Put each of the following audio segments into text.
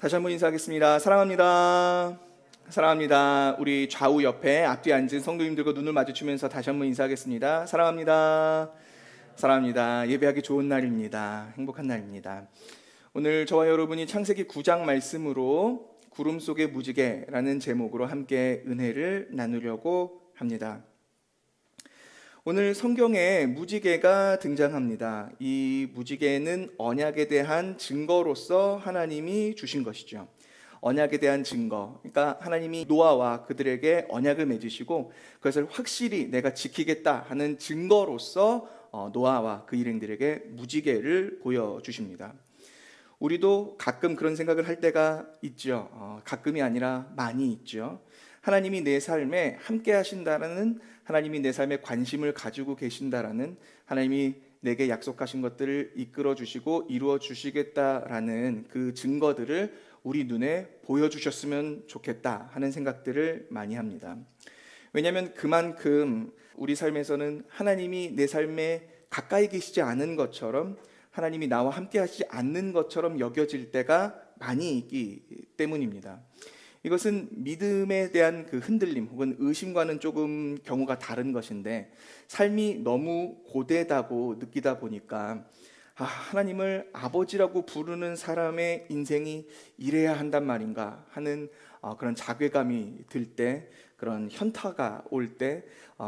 다시 한번 인사하겠습니다. 사랑합니다. 사랑합니다. 우리 좌우 옆에 앞뒤에 앉은 성도님들과 눈을 마주치면서 다시 한번 인사하겠습니다. 사랑합니다. 사랑합니다. 예배하기 좋은 날입니다. 행복한 날입니다. 오늘 저와 여러분이 창세기 9장 말씀으로 구름 속의 무지개라는 제목으로 함께 은혜를 나누려고 합니다. 오늘 성경에 무지개가 등장합니다. 이 무지개는 언약에 대한 증거로서 하나님이 주신 것이죠. 언약에 대한 증거. 그러니까 하나님이 노아와 그들에게 언약을 맺으시고 그것을 확실히 내가 지키겠다 하는 증거로서 노아와 그 일행들에게 무지개를 보여주십니다. 우리도 가끔 그런 생각을 할 때가 있죠. 가끔이 아니라 많이 있죠. 하나님이 내 삶에 함께 하신다라는, 하나님이 내 삶에 관심을 가지고 계신다라는, 하나님이 내게 약속하신 것들을 이끌어 주시고 이루어 주시겠다라는 그 증거들을 우리 눈에 보여주셨으면 좋겠다 하는 생각들을 많이 합니다. 왜냐하면 그만큼 우리 삶에서는 하나님이 내 삶에 가까이 계시지 않은 것처럼, 하나님이 나와 함께 하시지 않는 것처럼 여겨질 때가 많이 있기 때문입니다. 이것은 믿음에 대한 그 흔들림 혹은 의심과는 조금 경우가 다른 것인데, 삶이 너무 고되다고 느끼다 보니까 하나님을 아버지라고 부르는 사람의 인생이 이래야 한단 말인가 하는 그런 자괴감이 들 때, 그런 현타가 올 때,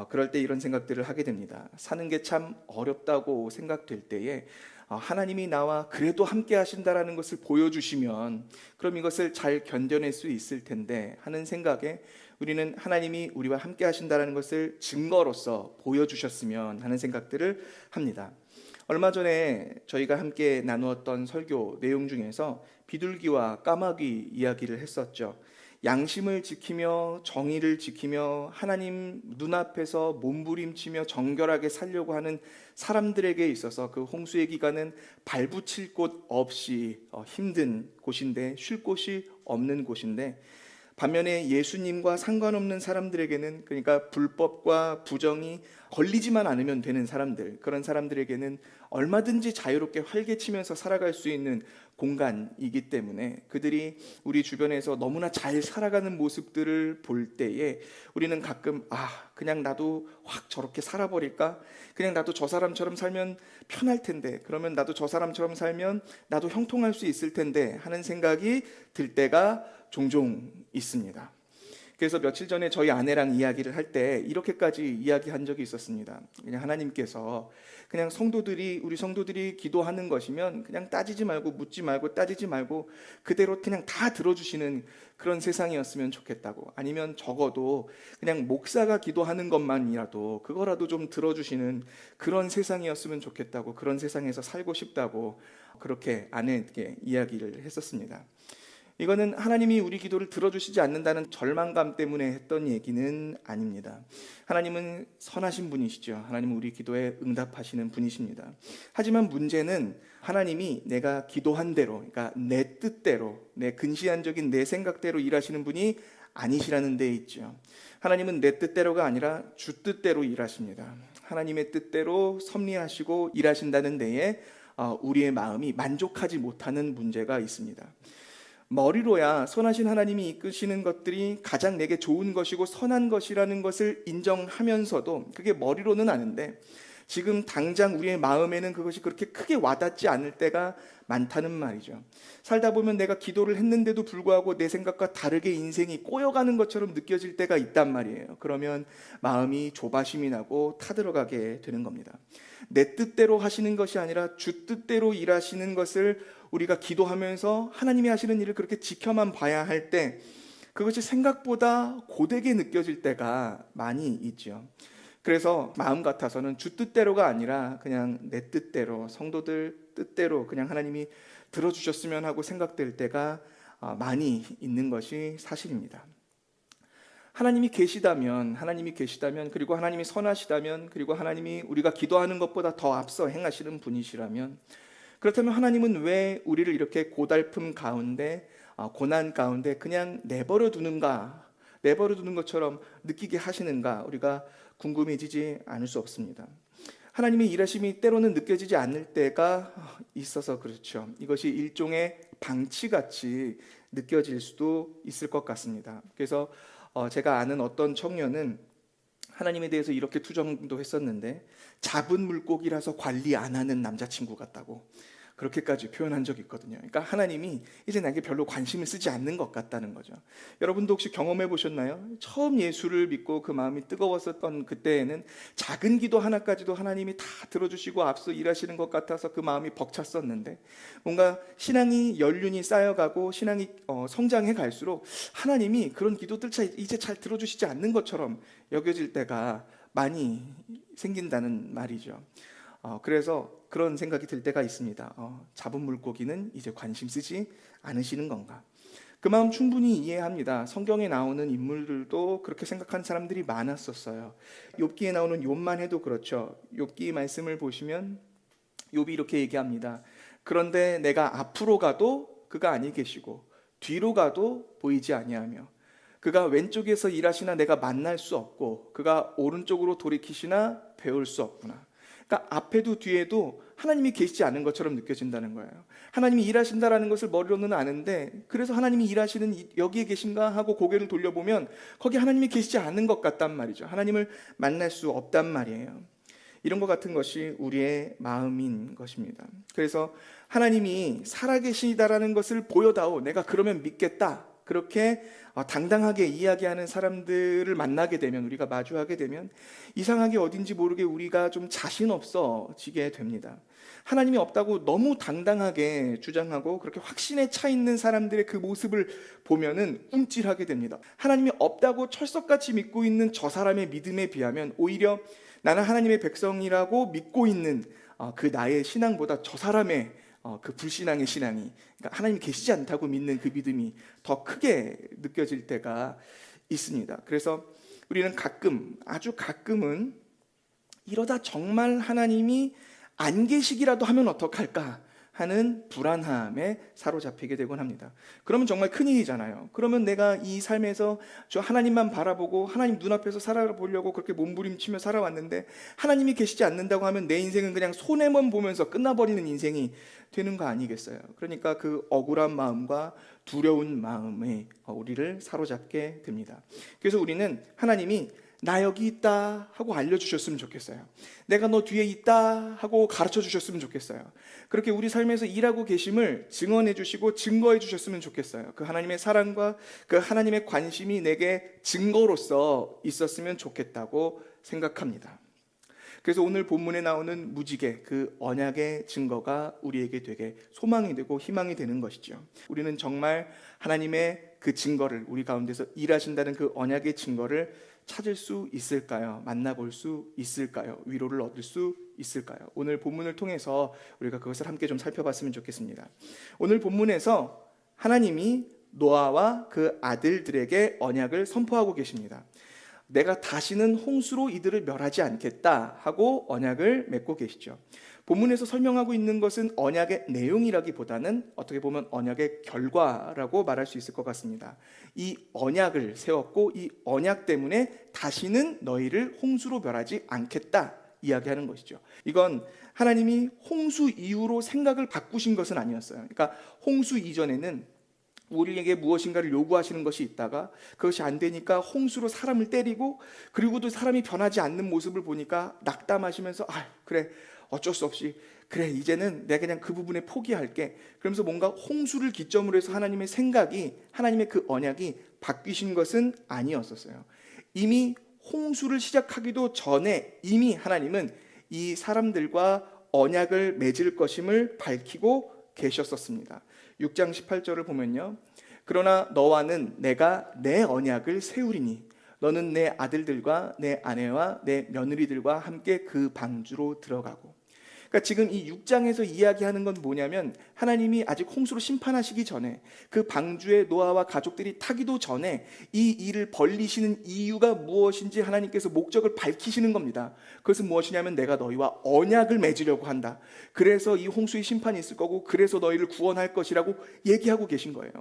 그럴 때 이런 생각들을 하게 됩니다. 사는 게 참 어렵다고 생각될 때에 하나님이 나와 그래도 함께 하신다라는 것을 보여주시면 그럼 이것을 잘 견뎌낼 수 있을 텐데 하는 생각에, 우리는 하나님이 우리와 함께 하신다라는 것을 증거로서 보여주셨으면 하는 생각들을 합니다. 얼마 전에 저희가 함께 나누었던 설교 내용 중에서 비둘기와 까마귀 이야기를 했었죠. 양심을 지키며 정의를 지키며 하나님 눈앞에서 몸부림치며 정결하게 살려고 하는 사람들에게 있어서 그 홍수의 기간은 발붙일 곳 없이 힘든 곳인데, 쉴 곳이 없는 곳인데, 반면에 예수님과 상관없는 사람들에게는, 그러니까 불법과 부정이 걸리지만 않으면 되는 사람들, 그런 사람들에게는 얼마든지 자유롭게 활개치면서 살아갈 수 있는 공간이기 때문에, 그들이 우리 주변에서 너무나 잘 살아가는 모습들을 볼 때에 우리는 가끔 그냥 나도 확 저렇게 살아버릴까? 그냥 나도 저 사람처럼 살면 편할 텐데, 그러면 나도 저 사람처럼 살면 나도 형통할 수 있을 텐데 하는 생각이 들 때가 종종 있습니다. 그래서 며칠 전에 저희 아내랑 이야기를 할 때 이렇게까지 이야기한 적이 있었습니다. 그냥 하나님께서 그냥 우리 성도들이 기도하는 것이면 그냥 따지지 말고 묻지 말고 따지지 말고 그대로 그냥 다 들어주시는 그런 세상이었으면 좋겠다고, 아니면 적어도 그냥 목사가 기도하는 것만이라도 그거라도 좀 들어주시는 그런 세상이었으면 좋겠다고, 그런 세상에서 살고 싶다고 그렇게 아내에게 이야기를 했었습니다. 이거는 하나님이 우리 기도를 들어주시지 않는다는 절망감 때문에 했던 얘기는 아닙니다. 하나님은 선하신 분이시죠. 하나님은 우리 기도에 응답하시는 분이십니다. 하지만 문제는 하나님이 내가 기도한 대로, 그러니까 내 뜻대로, 내 근시안적인 내 생각대로 일하시는 분이 아니시라는 데 있죠. 하나님은 내 뜻대로가 아니라 주 뜻대로 일하십니다. 하나님의 뜻대로 섭리하시고 일하신다는 데에 우리의 마음이 만족하지 못하는 문제가 있습니다. 머리로야 선하신 하나님이 이끄시는 것들이 가장 내게 좋은 것이고 선한 것이라는 것을 인정하면서도, 그게 머리로는 아는데 지금 당장 우리의 마음에는 그것이 그렇게 크게 와닿지 않을 때가 많다는 말이죠. 살다 보면 내가 기도를 했는데도 불구하고 내 생각과 다르게 인생이 꼬여가는 것처럼 느껴질 때가 있단 말이에요. 그러면 마음이 조바심이 나고 타들어가게 되는 겁니다. 내 뜻대로 하시는 것이 아니라 주 뜻대로 일하시는 것을 우리가 기도하면서 하나님이 하시는 일을 그렇게 지켜만 봐야 할 때, 그것이 생각보다 고되게 느껴질 때가 많이 있죠. 그래서 마음 같아서는 주 뜻대로가 아니라 그냥 내 뜻대로, 성도들 뜻대로 그냥 하나님이 들어주셨으면 하고 생각될 때가 많이 있는 것이 사실입니다. 하나님이 계시다면, 그리고 하나님이 선하시다면, 그리고 하나님이 우리가 기도하는 것보다 더 앞서 행하시는 분이시라면, 그렇다면 하나님은 왜 우리를 이렇게 고달픔 가운데, 고난 가운데 그냥 내버려 두는 것처럼 느끼게 하시는가, 우리가 궁금해지지 않을 수 없습니다. 하나님의 일하심이 때로는 느껴지지 않을 때가 있어서 그렇죠. 이것이 일종의 방치같이 느껴질 수도 있을 것 같습니다. 그래서 제가 아는 어떤 청년은 하나님에 대해서 이렇게 투정도 했었는데, 잡은 물고기라서 관리 안 하는 남자친구 같다고 그렇게까지 표현한 적이 있거든요. 그러니까 하나님이 이제 나에게 별로 관심을 쓰지 않는 것 같다는 거죠. 여러분도 혹시 경험해 보셨나요? 처음 예수를 믿고 그 마음이 뜨거웠었던 그때에는 작은 기도 하나까지도 하나님이 다 들어주시고 앞서 일하시는 것 같아서 그 마음이 벅찼었는데, 뭔가 신앙이 연륜이 쌓여가고 신앙이 성장해 갈수록 하나님이 그런 기도들 이제 잘 들어주시지 않는 것처럼 여겨질 때가 많이 생긴다는 말이죠. 그래서 그런 생각이 들 때가 있습니다. 잡은 물고기는 이제 관심 쓰지 않으시는 건가? 그 마음 충분히 이해합니다. 성경에 나오는 인물들도 그렇게 생각하는 사람들이 많았었어요. 욥기에 나오는 욥만 해도 그렇죠. 욥기 말씀을 보시면 욥이 이렇게 얘기합니다. 그런데 내가 앞으로 가도 그가 아니 계시고 뒤로 가도 보이지 아니하며, 그가 왼쪽에서 일하시나 내가 만날 수 없고 그가 오른쪽으로 돌이키시나 배울 수 없구나. 그러니까 앞에도 뒤에도 하나님이 계시지 않은 것처럼 느껴진다는 거예요. 하나님이 일하신다라는 것을 머리로는 아는데, 그래서 하나님이 일하시는 여기에 계신가 하고 고개를 돌려보면 거기 하나님이 계시지 않은 것 같단 말이죠. 하나님을 만날 수 없단 말이에요. 이런 것 같은 것이 우리의 마음인 것입니다. 그래서 하나님이 살아계시다라는 것을 보여다오, 내가 그러면 믿겠다, 그렇게 당당하게 이야기하는 사람들을 만나게 되면, 우리가 마주하게 되면 이상하게 어딘지 모르게 우리가 좀 자신 없어지게 됩니다. 하나님이 없다고 너무 당당하게 주장하고 그렇게 확신에 차 있는 사람들의 그 모습을 보면은 움찔하게 됩니다. 하나님이 없다고 철석같이 믿고 있는 저 사람의 믿음에 비하면 오히려 나는 하나님의 백성이라고 믿고 있는 그 나의 신앙보다 저 사람의 그 불신앙의 신앙이, 그러니까 하나님이 계시지 않다고 믿는 그 믿음이 더 크게 느껴질 때가 있습니다. 그래서 우리는 가끔, 아주 가끔은 이러다 정말 하나님이 안 계시기라도 하면 어떡할까 하는 불안함에 사로잡히게 되곤 합니다. 그러면 정말 큰일이잖아요. 그러면 내가 이 삶에서 저 하나님만 바라보고 하나님 눈앞에서 살아보려고 그렇게 몸부림치며 살아왔는데, 하나님이 계시지 않는다고 하면 내 인생은 그냥 손해만 보면서 끝나버리는 인생이 되는 거 아니겠어요? 그러니까 그 억울한 마음과 두려운 마음이 우리를 사로잡게 됩니다. 그래서 우리는 하나님이 나 여기 있다 하고 알려주셨으면 좋겠어요. 내가 너 뒤에 있다 하고 가르쳐 주셨으면 좋겠어요. 그렇게 우리 삶에서 일하고 계심을 증언해 주시고 증거해 주셨으면 좋겠어요. 그 하나님의 사랑과 그 하나님의 관심이 내게 증거로서 있었으면 좋겠다고 생각합니다. 그래서 오늘 본문에 나오는 무지개, 그 언약의 증거가 우리에게 되게 소망이 되고 희망이 되는 것이죠. 우리는 정말 하나님의 그 증거를, 우리 가운데서 일하신다는 그 언약의 증거를 찾을 수 있을까요? 만나볼 수 있을까요? 위로를 얻을 수 있을까요? 오늘 본문을 통해서 우리가 그것을 함께 좀 살펴봤으면 좋겠습니다. 오늘 본문에서 하나님이 노아와 그 아들들에게 언약을 선포하고 계십니다. 내가 다시는 홍수로 이들을 멸하지 않겠다 하고 언약을 맺고 계시죠. 본문에서 설명하고 있는 것은 언약의 내용이라기보다는 어떻게 보면 언약의 결과라고 말할 수 있을 것 같습니다. 이 언약을 세웠고 이 언약 때문에 다시는 너희를 홍수로 멸하지 않겠다 이야기하는 것이죠. 이건 하나님이 홍수 이후로 생각을 바꾸신 것은 아니었어요. 그러니까 홍수 이전에는 우리에게 무엇인가를 요구하시는 것이 있다가 그것이 안 되니까 홍수로 사람을 때리고, 그리고도 사람이 변하지 않는 모습을 보니까 낙담하시면서 그래 어쩔 수 없이 그래 이제는 내가 그냥 그 부분에 포기할게, 그러면서 뭔가 홍수를 기점으로 해서 하나님의 생각이, 하나님의 그 언약이 바뀌신 것은 아니었었어요. 이미 홍수를 시작하기도 전에 이미 하나님은 이 사람들과 언약을 맺을 것임을 밝히고 계셨었습니다. 6장 18절을 보면요, 그러나 너와는 내가 내 언약을 세우리니 너는 내 아들들과 내 아내와 내 며느리들과 함께 그 방주로 들어가고. 그러니까 지금 이 6장에서 이야기하는 건 뭐냐면, 하나님이 아직 홍수로 심판하시기 전에, 그 방주에 노아와 가족들이 타기도 전에 이 일을 벌리시는 이유가 무엇인지 하나님께서 목적을 밝히시는 겁니다. 그것은 무엇이냐면 내가 너희와 언약을 맺으려고 한다. 그래서 이 홍수의 심판이 있을 거고 그래서 너희를 구원할 것이라고 얘기하고 계신 거예요.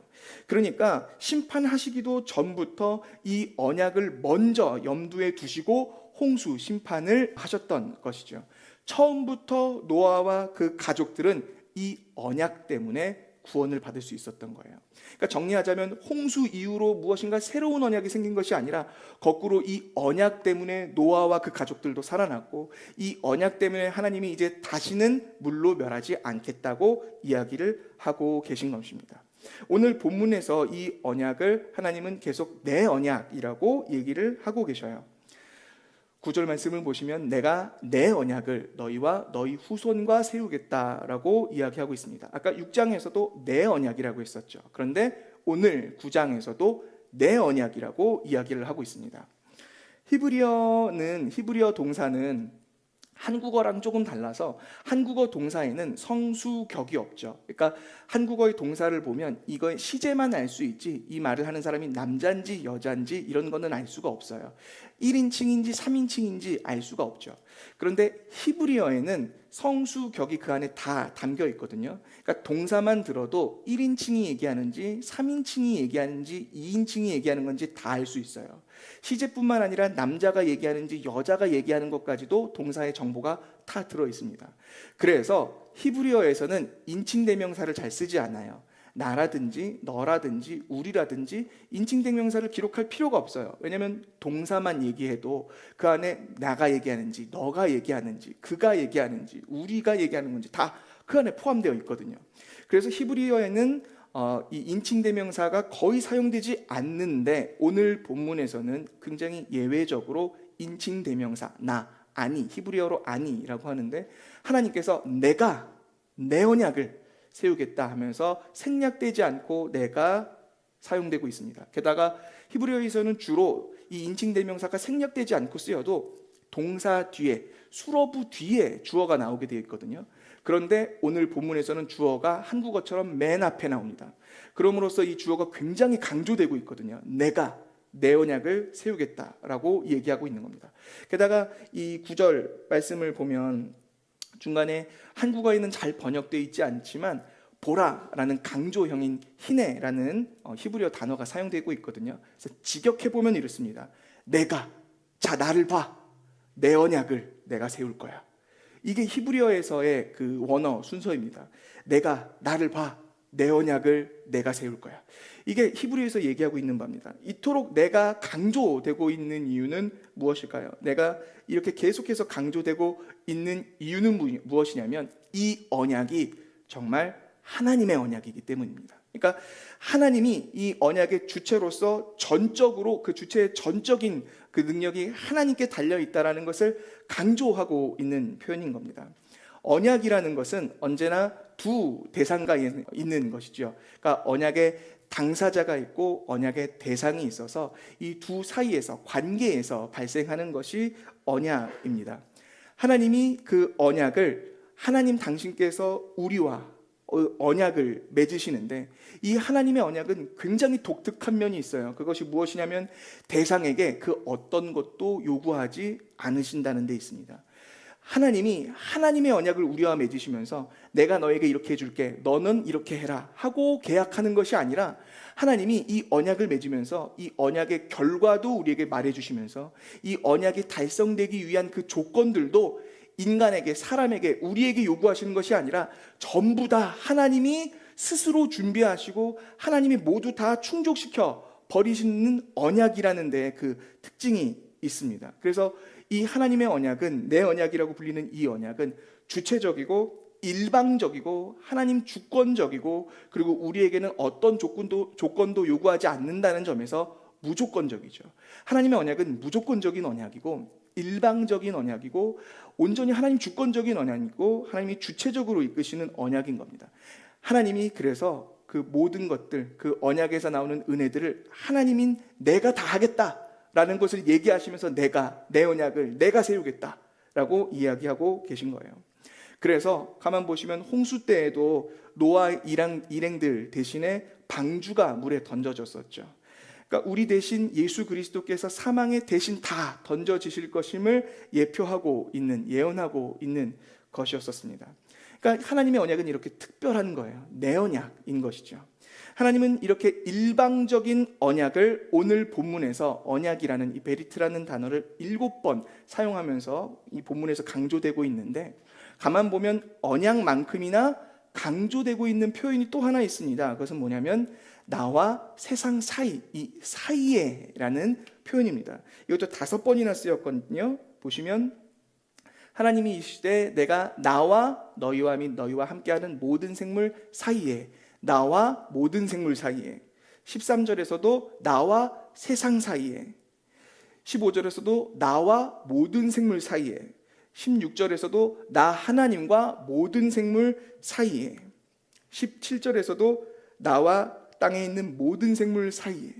그러니까 심판하시기도 전부터 이 언약을 먼저 염두에 두시고 홍수 심판을 하셨던 것이죠. 처음부터 노아와 그 가족들은 이 언약 때문에 구원을 받을 수 있었던 거예요. 그러니까 정리하자면 홍수 이후로 무엇인가 새로운 언약이 생긴 것이 아니라 거꾸로 이 언약 때문에 노아와 그 가족들도 살아났고, 이 언약 때문에 하나님이 이제 다시는 물로 멸하지 않겠다고 이야기를 하고 계신 것입니다. 오늘 본문에서 이 언약을 하나님은 계속 내 언약이라고 얘기를 하고 계셔요. 9절 말씀을 보시면 내가 내 언약을 너희와 너희 후손과 세우겠다라고 이야기하고 있습니다. 아까 6장에서도 내 언약이라고 했었죠. 그런데 오늘 9장에서도 내 언약이라고 이야기를 하고 있습니다. 히브리어 동사는 한국어랑 조금 달라서 한국어 동사에는 성수격이 없죠. 그러니까 한국어의 동사를 보면 이거 시제만 알 수 있지 이 말을 하는 사람이 남자인지 여자인지 이런 거는 알 수가 없어요. 1인칭인지 3인칭인지 알 수가 없죠. 그런데 히브리어에는 성수격이 그 안에 다 담겨 있거든요. 그러니까 동사만 들어도 1인칭이 얘기하는지 3인칭이 얘기하는지 2인칭이 얘기하는 건지 다 알 수 있어요. 시제뿐만 아니라 남자가 얘기하는지 여자가 얘기하는 것까지도 동사의 정보가 다 들어 있습니다. 그래서 히브리어에서는 인칭대명사를 잘 쓰지 않아요. 나라든지 너라든지 우리라든지 인칭대명사를 기록할 필요가 없어요. 왜냐하면 동사만 얘기해도 그 안에 나가 얘기하는지 너가 얘기하는지 그가 얘기하는지 우리가 얘기하는 건지 다 그 안에 포함되어 있거든요. 그래서 히브리어에는 이 인칭대명사가 거의 사용되지 않는데 오늘 본문에서는 굉장히 예외적으로 인칭대명사 나, 아니, 히브리어로 아니라고 하는데 하나님께서 내가 내 언약을 세우겠다 하면서 생략되지 않고 내가 사용되고 있습니다. 게다가 히브리어에서는 주로 이 인칭대명사가 생략되지 않고 쓰여도 동사 뒤에 수러부 뒤에 주어가 나오게 되어 있거든요. 그런데 오늘 본문에서는 주어가 한국어처럼 맨 앞에 나옵니다. 그럼으로써 이 주어가 굉장히 강조되고 있거든요. 내가 내 언약을 세우겠다라고 얘기하고 있는 겁니다. 게다가 이 9절 말씀을 보면 중간에 한국어에는 잘 번역되어 있지 않지만 보라라는 강조형인 히네라는 히브리어 단어가 사용되고 있거든요. 그래서 직역해보면 이렇습니다. 내가, 자 나를 봐, 내 언약을 내가 세울 거야. 이게 히브리어에서의 그 원어 순서입니다. 내가 나를 봐, 내 언약을 내가 세울 거야. 이게 히브리어에서 얘기하고 있는 바입니다. 이토록 내가 강조되고 있는 이유는 무엇일까요? 내가 이렇게 계속해서 강조되고 있는 이유는 무엇이냐면 이 언약이 정말 하나님의 언약이기 때문입니다. 그러니까 하나님이 이 언약의 주체로서 전적으로 그 주체의 전적인 그 능력이 하나님께 달려있다는 것을 강조하고 있는 표현인 겁니다. 언약이라는 것은 언제나 두 대상가 있는 것이죠. 그러니까 언약의 당사자가 있고 언약의 대상이 있어서 이 두 사이에서 관계에서 발생하는 것이 언약입니다. 하나님이 그 언약을 하나님 당신께서 우리와 언약을 맺으시는데 이 하나님의 언약은 굉장히 독특한 면이 있어요. 그것이 무엇이냐면 대상에게 그 어떤 것도 요구하지 않으신다는 데 있습니다. 하나님이 하나님의 언약을 우리와 맺으시면서 내가 너에게 이렇게 해줄게, 너는 이렇게 해라 하고 계약하는 것이 아니라 하나님이 이 언약을 맺으면서 이 언약의 결과도 우리에게 말해주시면서 이 언약이 달성되기 위한 그 조건들도 인간에게, 사람에게, 우리에게 요구하시는 것이 아니라 전부 다 하나님이 스스로 준비하시고 하나님이 모두 다 충족시켜 버리시는 언약이라는 데 그 특징이 있습니다. 그래서 이 하나님의 언약은, 내 언약이라고 불리는 이 언약은 주체적이고 일방적이고 하나님 주권적이고 그리고 우리에게는 어떤 조건도 요구하지 않는다는 점에서 무조건적이죠. 하나님의 언약은 무조건적인 언약이고 일방적인 언약이고 온전히 하나님 주권적인 언약이고 하나님이 주체적으로 이끄시는 언약인 겁니다. 하나님이 그래서 그 모든 것들, 그 언약에서 나오는 은혜들을 하나님인 내가 다 하겠다라는 것을 얘기하시면서 내가, 내 언약을 내가 세우겠다라고 이야기하고 계신 거예요. 그래서 가만 보시면 홍수 때에도 노아 일행들 대신에 방주가 물에 던져졌었죠. 그러니까 우리 대신 예수 그리스도께서 사망에 대신 다 던져지실 것임을 예표하고 있는, 예언하고 있는 것이었었습니다. 그러니까 하나님의 언약은 이렇게 특별한 거예요. 내 언약인 것이죠. 하나님은 이렇게 일방적인 언약을 오늘 본문에서 언약이라는 이 베리트라는 단어를 7번 사용하면서 이 본문에서 강조되고 있는데 가만 보면 언약만큼이나 강조되고 있는 표현이 또 하나 있습니다. 그것은 뭐냐면 나와 세상 사이, 이 사이에라는 표현입니다. 이것도 5번이나 쓰였거든요. 보시면 하나님이 이르시되 내가 나와 너희와 및 너희와 함께하는 모든 생물 사이에, 나와 모든 생물 사이에. 13절에서도 나와 세상 사이에, 15절에서도 나와 모든 생물 사이에, 16절에서도 나 하나님과 모든 생물 사이에, 17절에서도 나와 땅에 있는 모든 생물 사이에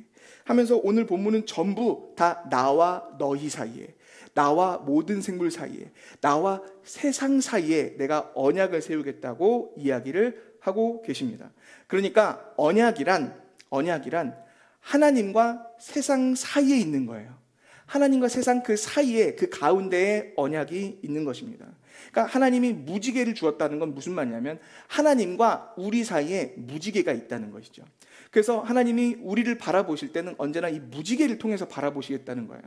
하면서 오늘 본문은 전부 다 나와 너희 사이에, 나와 모든 생물 사이에, 나와 세상 사이에 내가 언약을 세우겠다고 이야기를 하고 계십니다. 그러니까 언약이란 하나님과 세상 사이에 있는 거예요. 하나님과 세상 그 사이에, 그 가운데에 언약이 있는 것입니다. 그러니까 하나님이 무지개를 주었다는 건 무슨 말이냐면 하나님과 우리 사이에 무지개가 있다는 것이죠. 그래서 하나님이 우리를 바라보실 때는 언제나 이 무지개를 통해서 바라보시겠다는 거예요.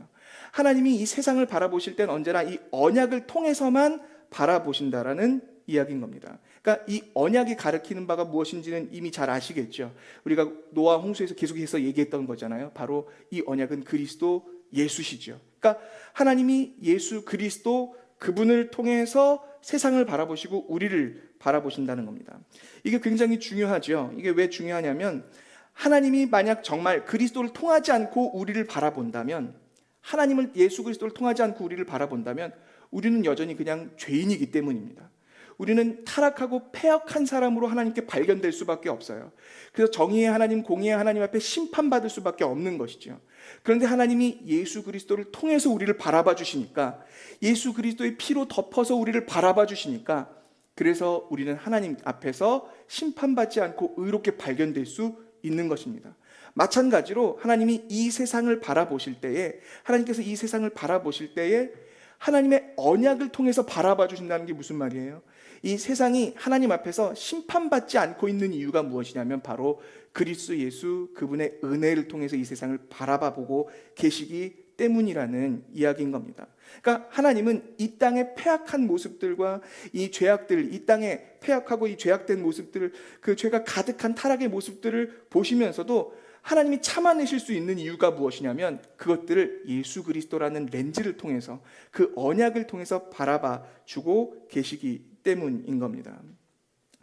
하나님이 이 세상을 바라보실 때는 언제나 이 언약을 통해서만 바라보신다라는 이야기인 겁니다. 그러니까 이 언약이 가리키는 바가 무엇인지는 이미 잘 아시겠죠. 우리가 노아 홍수에서 계속해서 얘기했던 거잖아요. 바로 이 언약은 그리스도 예수시죠. 그러니까 하나님이 예수 그리스도 그분을 통해서 세상을 바라보시고 우리를 바라보신다는 겁니다. 이게 굉장히 중요하죠. 이게 왜 중요하냐면 하나님이 만약 정말 그리스도를 통하지 않고 우리를 바라본다면, 하나님을 예수 그리스도를 통하지 않고 우리를 바라본다면 우리는 여전히 그냥 죄인이기 때문입니다. 우리는 타락하고 패역한 사람으로 하나님께 발견될 수밖에 없어요. 그래서 정의의 하나님, 공의의 하나님 앞에 심판받을 수밖에 없는 것이죠. 그런데 하나님이 예수 그리스도를 통해서 우리를 바라봐 주시니까, 예수 그리스도의 피로 덮어서 우리를 바라봐 주시니까, 그래서 우리는 하나님 앞에서 심판받지 않고 의롭게 발견될 수 있는 것입니다. 마찬가지로 하나님이 이 세상을 바라보실 때에, 하나님께서 이 세상을 바라보실 때에 하나님의 언약을 통해서 바라봐 주신다는 게 무슨 말이에요? 이 세상이 하나님 앞에서 심판받지 않고 있는 이유가 무엇이냐면 바로 그리스도 예수 그분의 은혜를 통해서 이 세상을 바라봐 보고 계시기 때문이라는 이야기인 겁니다. 그러니까 하나님은 이 땅의 패악한 모습들과 이 죄악들, 이 땅에 패악하고 이 죄악된 모습들을, 그 죄가 가득한 타락의 모습들을 보시면서도 하나님이 참아내실 수 있는 이유가 무엇이냐면 그것들을 예수 그리스도라는 렌즈를 통해서, 그 언약을 통해서 바라봐 주고 계시기 때문인 겁니다.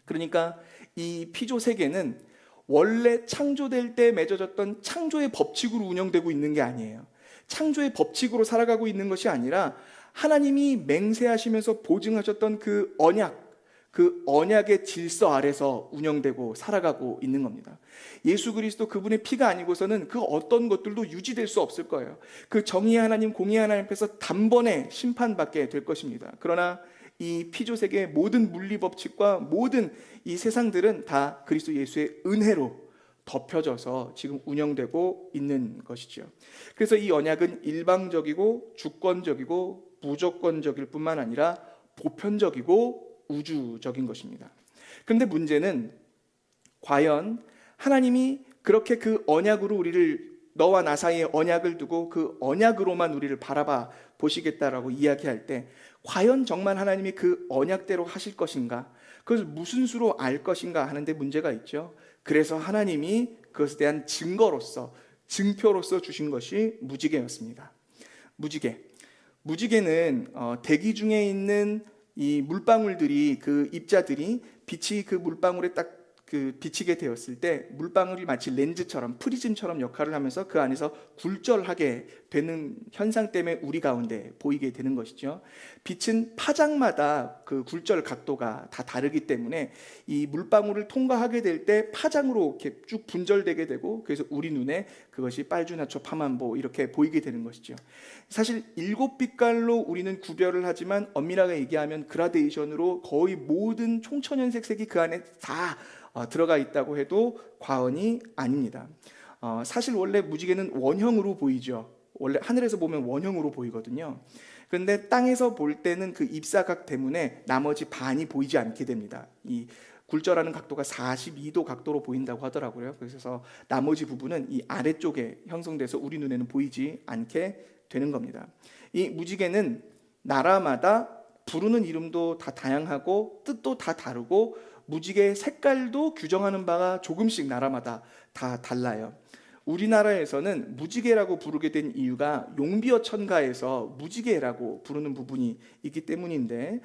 그러니까 이 피조 세계는 원래 창조될 때 맺어졌던 창조의 법칙으로 운영되고 있는 게 아니에요. 창조의 법칙으로 살아가고 있는 것이 아니라 하나님이 맹세하시면서 보증하셨던 그 언약, 그 언약의 질서 아래서 운영되고 살아가고 있는 겁니다. 예수 그리스도 그분의 피가 아니고서는 그 어떤 것들도 유지될 수 없을 거예요. 그 정의의 하나님, 공의의 하나님 앞에서 단번에 심판받게 될 것입니다. 그러나 이 피조 세계의 모든 물리 법칙과 모든 이 세상들은 다 그리스도 예수의 은혜로 덮여져서 지금 운영되고 있는 것이죠. 그래서 이 언약은 일방적이고 주권적이고 무조건적일 뿐만 아니라 보편적이고 우주적인 것입니다. 그런데 문제는 과연 하나님이 그렇게 그 언약으로 우리를, 너와 나 사이에 언약을 두고 그 언약으로만 우리를 바라봐 보시겠다라고 이야기할 때 과연 정말 하나님이 그 언약대로 하실 것인가, 그것을 무슨 수로 알 것인가 하는데 문제가 있죠. 그래서 하나님이 그것에 대한 증거로서, 증표로서 주신 것이 무지개였습니다. 무지개는 대기 중에 있는 이 물방울들이, 그 입자들이 빛이 그 물방울에 딱 비치게 되었을 때 물방울이 마치 렌즈처럼, 프리즘처럼 역할을 하면서 그 안에서 굴절하게 되는 현상 때문에 우리 가운데 보이게 되는 것이죠. 빛은 파장마다 그 굴절 각도가 다 다르기 때문에 이 물방울을 통과하게 될 때 파장으로 이렇게 쭉 분절되게 되고, 그래서 우리 눈에 그것이 빨주나초, 파만보 이렇게 보이게 되는 것이죠. 사실 7빛깔로 우리는 구별을 하지만 엄밀하게 얘기하면 그라데이션으로 거의 모든 총천연색 색이 그 안에 다 들어가 있다고 해도 과언이 아닙니다. 사실 원래 무지개는 원형으로 보이죠. 원래 하늘에서 보면 원형으로 보이거든요. 그런데 땅에서 볼 때는 그 입사각 때문에 나머지 반이 보이지 않게 됩니다. 이 굴절하는 각도가 42도 각도로 보인다고 하더라고요. 그래서 나머지 부분은 이 아래쪽에 형성돼서 우리 눈에는 보이지 않게 되는 겁니다. 이 무지개는 나라마다 부르는 이름도 다 다양하고 뜻도 다 다르고 무지개의 색깔도 규정하는 바가 조금씩 나라마다 다 달라요. 우리나라에서는 무지개라고 부르게 된 이유가 용비어천가에서 무지개라고 부르는 부분이 있기 때문인데,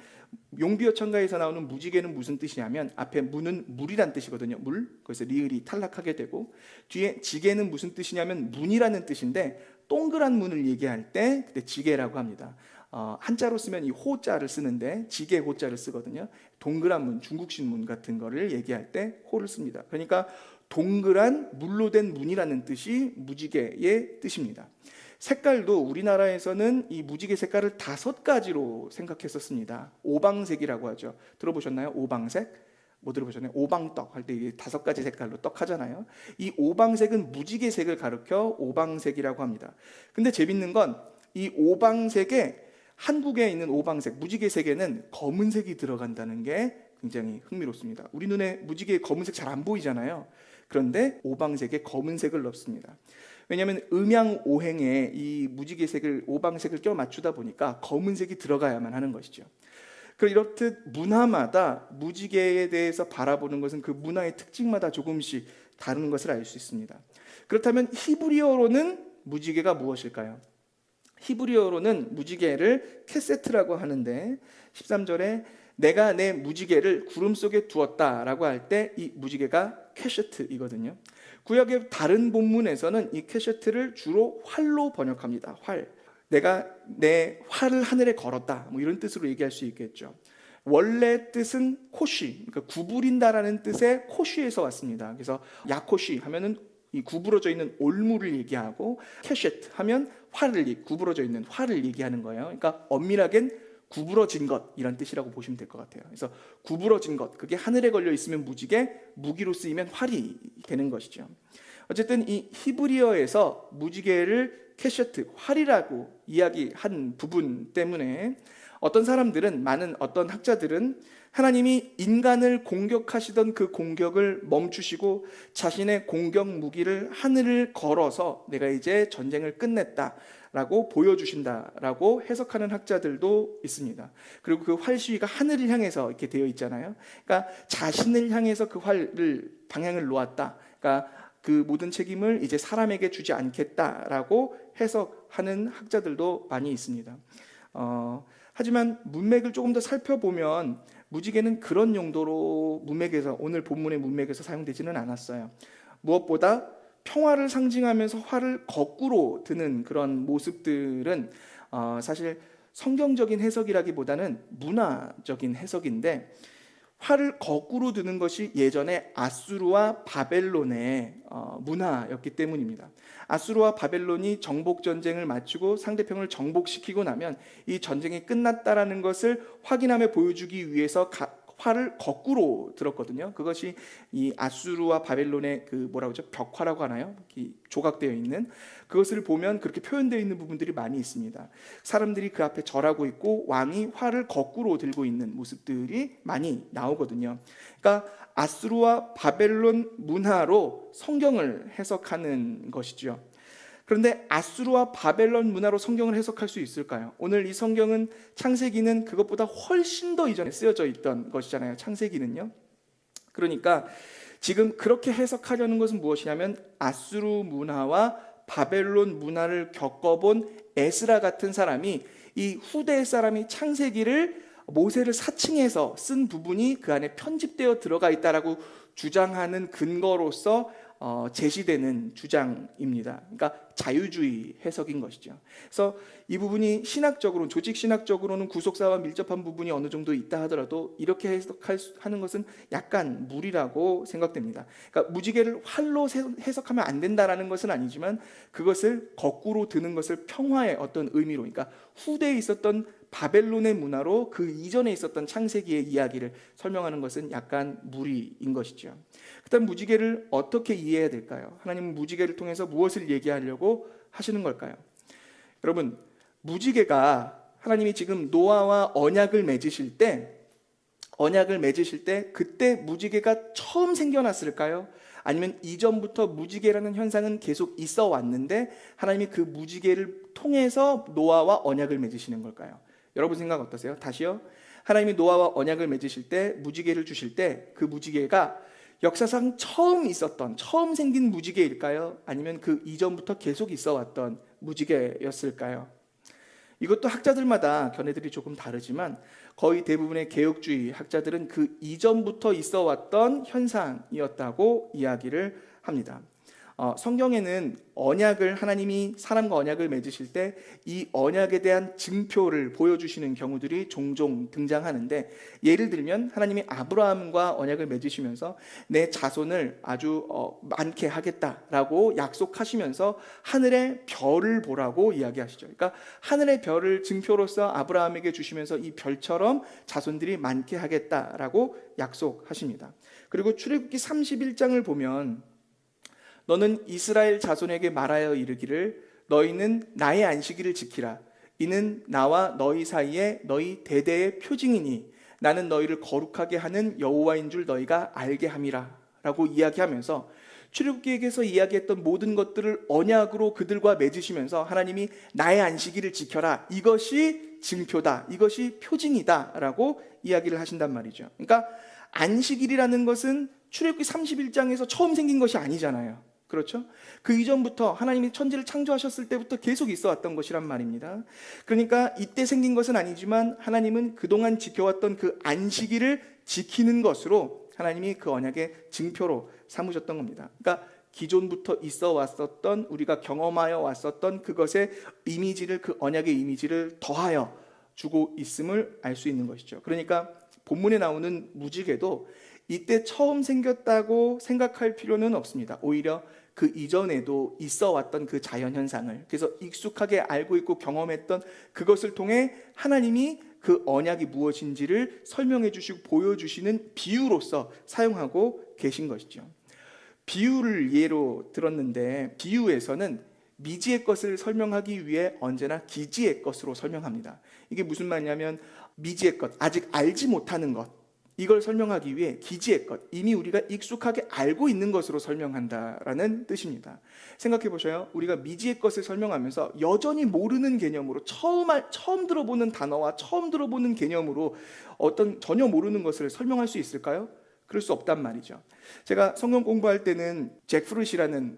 용비어천가에서 나오는 무지개는 무슨 뜻이냐면, 앞에 무는 물이란 뜻이거든요. 물. 그래서 리을이 탈락하게 되고, 뒤에 지개는 무슨 뜻이냐면 문이라는 뜻인데, 동그란 문을 얘기할 때 그때 지개라고 합니다. 한자로 쓰면 이 호자를 쓰는데 지개 호자를 쓰거든요. 동그란 문, 중국식 문 같은 거를 얘기할 때 호를 씁니다. 그러니까 동그란 물로 된 문이라는 뜻이 무지개의 뜻입니다. 색깔도 우리나라에서는 이 무지개 색깔을 5가지로 생각했었습니다. 오방색이라고 하죠. 들어보셨나요? 오방색? 뭐 들어보셨나요? 오방떡 할 때 5가지 색깔로 떡 하잖아요. 이 오방색은 무지개색을 가리켜 오방색이라고 합니다. 근데 재밌는 건 이 오방색에, 한국에 있는 오방색, 무지개색에는 검은색이 들어간다는 게 굉장히 흥미롭습니다. 우리 눈에 무지개 검은색 잘 안 보이잖아요. 그런데 오방색에 검은색을 넣습니다. 왜냐하면 음양오행에 이 무지개색을, 오방색을 껴 맞추다 보니까 검은색이 들어가야만 하는 것이죠. 이렇듯 문화마다 무지개에 대해서 바라보는 것은 그 문화의 특징마다 조금씩 다른 것을 알 수 있습니다. 그렇다면 히브리어로는 무지개가 무엇일까요? 히브리어로는 무지개를 케세트라고 하는데, 13절에 내가 내 무지개를 구름 속에 두었다라고 할 때 이 무지개가 케셰트이거든요. 구약의 다른 본문에서는 이 케셰트를 주로 활로 번역합니다. 활. 내가 내 활을 하늘에 걸었다, 뭐 이런 뜻으로 얘기할 수 있겠죠. 원래 뜻은 코시, 그러니까 구부린다라는 뜻의 코시에서 왔습니다. 그래서 야코시 하면은 이 구부러져 있는 올무를 얘기하고, 케셰트 하면 활을, 구부러져 있는 활을 얘기하는 거예요. 그러니까 엄밀하겐 구부러진 것, 이런 뜻이라고 보시면 될 것 같아요. 그래서 구부러진 것, 그게 하늘에 걸려 있으면 무지개, 무기로 쓰이면 활이 되는 것이죠. 어쨌든 이 히브리어에서 무지개를 케셰트, 활이라고 이야기한 부분 때문에 어떤 사람들은, 많은 어떤 학자들은 하나님이 인간을 공격하시던 그 공격을 멈추시고 자신의 공격 무기를 하늘을 걸어서 내가 이제 전쟁을 끝냈다라고 보여주신다라고 해석하는 학자들도 있습니다. 그리고 그 활 시위가 하늘을 향해서 이렇게 되어 있잖아요. 그러니까 자신을 향해서 그 활을 방향을 놓았다. 그러니까 그 모든 책임을 이제 사람에게 주지 않겠다라고 해석하는 학자들도 많이 있습니다. 하지만 문맥을 조금 더 살펴보면 무지개는 그런 용도로 문맥에서, 오늘 본문의 문맥에서 사용되지는 않았어요. 무엇보다 평화를 상징하면서 활을 거꾸로 드는 그런 모습들은 사실 성경적인 해석이라기보다는 문화적인 해석인데, 활을 거꾸로 드는 것이 예전에 아수르와 바벨론의 문화였기 때문입니다. 아수르와 바벨론이 정복 전쟁을 마치고 상대편을 정복시키고 나면 이 전쟁이 끝났다라는 것을 확인하며 보여주기 위해서 활을 거꾸로 들었거든요. 그것이 이 아수르와 바벨론의 그 뭐라고 하죠? 벽화라고 하나요? 조각되어 있는, 그것을 보면 그렇게 표현되어 있는 부분들이 많이 있습니다. 사람들이 그 앞에 절하고 있고 왕이 활을 거꾸로 들고 있는 모습들이 많이 나오거든요. 그러니까 아수르와 바벨론 문화로 성경을 해석하는 것이죠. 그런데 아수르와 바벨론 문화로 성경을 해석할 수 있을까요? 오늘 이 성경은, 창세기는 그것보다 훨씬 더 이전에 쓰여져 있던 것이잖아요. 창세기는요. 그러니까 지금 그렇게 해석하려는 것은 무엇이냐면, 아수르 문화와 바벨론 문화를 겪어본 에스라 같은 사람이, 이 후대 사람이 창세기를 모세를 사칭해서 쓴 부분이 그 안에 편집되어 들어가 있다라고 주장하는 근거로서 제시되는 주장입니다. 그러니까 자유주의 해석인 것이죠. 그래서 이 부분이 신학적으로, 조직 신학적으로는 구속사와 밀접한 부분이 어느 정도 있다 하더라도 이렇게 해석하는 것은 약간 무리라고 생각됩니다. 그러니까 무지개를 활로 해석하면 안 된다라는 것은 아니지만, 그것을 거꾸로 드는 것을 평화의 어떤 의미로, 그러니까 후대에 있었던 바벨론의 문화로 그 이전에 있었던 창세기의 이야기를 설명하는 것은 약간 무리인 것이죠. 그다음 무지개를 어떻게 이해해야 될까요? 하나님은 무지개를 통해서 무엇을 얘기하려고 하시는 걸까요? 여러분, 무지개가, 하나님이 지금 노아와 언약을 맺으실 때 그때 무지개가 처음 생겨났을까요? 아니면 이전부터 무지개라는 현상은 계속 있어 왔는데 하나님이 그 무지개를 통해서 노아와 언약을 맺으시는 걸까요? 여러분 생각 어떠세요? 다시요. 하나님이 노아와 언약을 맺으실 때, 무지개를 주실 때 그 무지개가 역사상 처음 생긴 무지개일까요? 아니면 그 이전부터 계속 있어 왔던 무지개였을까요? 이것도 학자들마다 견해들이 조금 다르지만 거의 대부분의 개혁주의 학자들은 그 이전부터 있어 왔던 현상이었다고 이야기를 합니다. 성경에는 하나님이 사람과 언약을 맺으실 때 이 언약에 대한 증표를 보여주시는 경우들이 종종 등장하는데, 예를 들면 하나님이 아브라함과 언약을 맺으시면서 내 자손을 아주 많게 하겠다라고 약속하시면서 하늘의 별을 보라고 이야기하시죠. 그러니까 하늘의 별을 증표로서 아브라함에게 주시면서 이 별처럼 자손들이 많게 하겠다라고 약속하십니다. 그리고 출애굽기 31장을 보면 너는 이스라엘 자손에게 말하여 이르기를 너희는 나의 안식일을 지키라. 이는 나와 너희 사이에 너희 대대의 표징이니 나는 너희를 거룩하게 하는 여호와인 줄 너희가 알게 함이라 라고 이야기하면서 출애굽기에서 이야기했던 모든 것들을 언약으로 그들과 맺으시면서 하나님이 나의 안식일을 지켜라, 이것이 증표다, 이것이 표징이다 라고 이야기를 하신단 말이죠. 그러니까 안식일이라는 것은 출애굽기 31장에서 처음 생긴 것이 아니잖아요. 그렇죠? 그 이전부터 하나님이 천지를 창조하셨을 때부터 계속 있어 왔던 것이란 말입니다. 그러니까 이때 생긴 것은 아니지만 하나님은 그동안 지켜왔던 그 안식일을 지키는 것으로 하나님이 그 언약의 증표로 삼으셨던 겁니다. 그러니까 기존부터 있어 왔었던, 우리가 경험하여 왔었던 그것의 이미지를, 그 언약의 이미지를 더하여 주고 있음을 알 수 있는 것이죠. 그러니까 본문에 나오는 무지개도 이때 처음 생겼다고 생각할 필요는 없습니다. 오히려 그 이전에도 있어 왔던 그 자연현상을, 그래서 익숙하게 알고 있고 경험했던 그것을 통해 하나님이 그 언약이 무엇인지를 설명해 주시고 보여주시는 비유로서 사용하고 계신 것이죠. 비유를 예로 들었는데, 비유에서는 미지의 것을 설명하기 위해 언제나 기지의 것으로 설명합니다. 이게 무슨 말이냐면 미지의 것, 아직 알지 못하는 것, 이걸 설명하기 위해 기지의 것, 이미 우리가 익숙하게 알고 있는 것으로 설명한다라는 뜻입니다. 생각해 보셔요. 우리가 미지의 것을 설명하면서 여전히 모르는 개념으로, 처음 들어보는 단어와 처음 들어보는 개념으로 어떤 전혀 모르는 것을 설명할 수 있을까요? 그럴 수 없단 말이죠. 제가 성경 공부할 때는 잭프루트이라는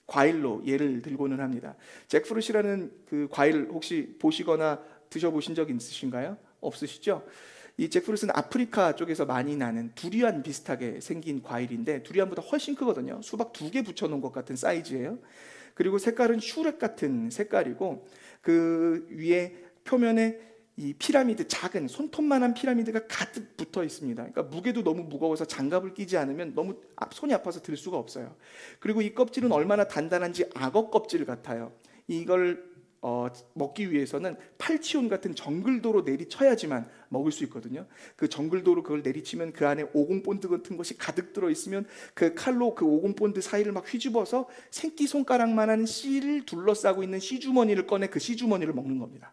과일로 예를 들고는 합니다. 잭프루트이라는 그 과일 혹시 보시거나 드셔보신 적 있으신가요? 없으시죠? 이 잭프루트는 아프리카 쪽에서 많이 나는 두리안 비슷하게 생긴 과일인데, 두리안보다 훨씬 크거든요. 수박 2개 붙여놓은 것 같은 사이즈예요. 그리고 색깔은 슈렉 같은 색깔이고, 그 위에 표면에 이 피라미드, 작은 손톱만한 피라미드가 가득 붙어 있습니다. 그러니까 무게도 너무 무거워서 장갑을 끼지 않으면 너무 손이 아파서 들 수가 없어요. 그리고 이 껍질은 얼마나 단단한지 악어 껍질 같아요. 이걸 먹기 위해서는 팔치온 같은 정글도로 내리쳐야지만 먹을 수 있거든요. 그 정글도로 그걸 내리치면 그 안에 오공본드 같은 것이 가득 들어있으면 그 칼로 그 오공본드 사이를 막 휘집어서 새끼손가락만한 씨를 둘러싸고 있는 씨주머니를 꺼내 그 씨주머니를 먹는 겁니다.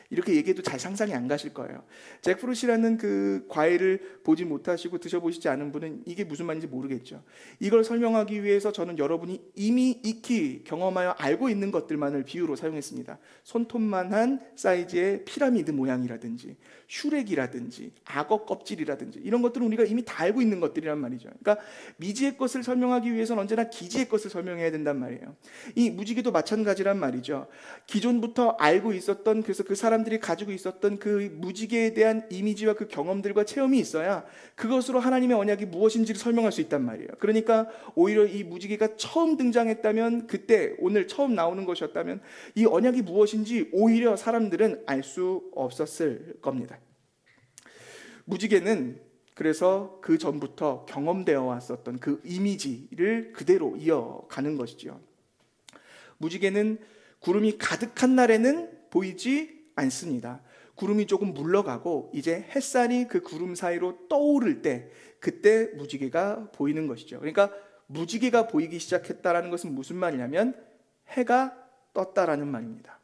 이렇게 얘기해도 잘 상상이 안 가실 거예요. 잭프루트이라는 그 과일을 보지 못하시고 드셔보시지 않은 분은 이게 무슨 말인지 모르겠죠. 이걸 설명하기 위해서 저는 여러분이 이미 익히 경험하여 알고 있는 것들만을 비유로 사용했습니다. 손톱만한 사이즈의 피라미드 모양이라든지 슈렉이라든지 악어 껍질이라든지 이런 것들은 우리가 이미 다 알고 있는 것들이란 말이죠. 그러니까 미지의 것을 설명하기 위해서는 언제나 기지의 것을 설명해야 된단 말이에요. 이 무지개도 마찬가지란 말이죠. 기존부터 알고 있었던, 그래서 그 사람들이 가지고 있었던 그 무지개에 대한 이미지와 그 경험들과 체험이 있어야 그것으로 하나님의 언약이 무엇인지를 설명할 수 있단 말이에요. 그러니까 오히려 이 무지개가 처음 등장했다면, 그때 오늘 처음 나오는 것이었다면 이 언약이 무엇인지 오히려 사람들은 알 수 없었을 겁니다. 무지개는 그래서 그 전부터 경험되어 왔었던 그 이미지를 그대로 이어가는 것이죠. 무지개는 구름이 가득한 날에는 보이지 않습니다. 구름이 조금 물러가고 이제 햇살이 그 구름 사이로 떠오를 때, 그때 무지개가 보이는 것이죠. 그러니까 무지개가 보이기 시작했다라는 것은 무슨 말이냐면 해가 떴다라는 말입니다.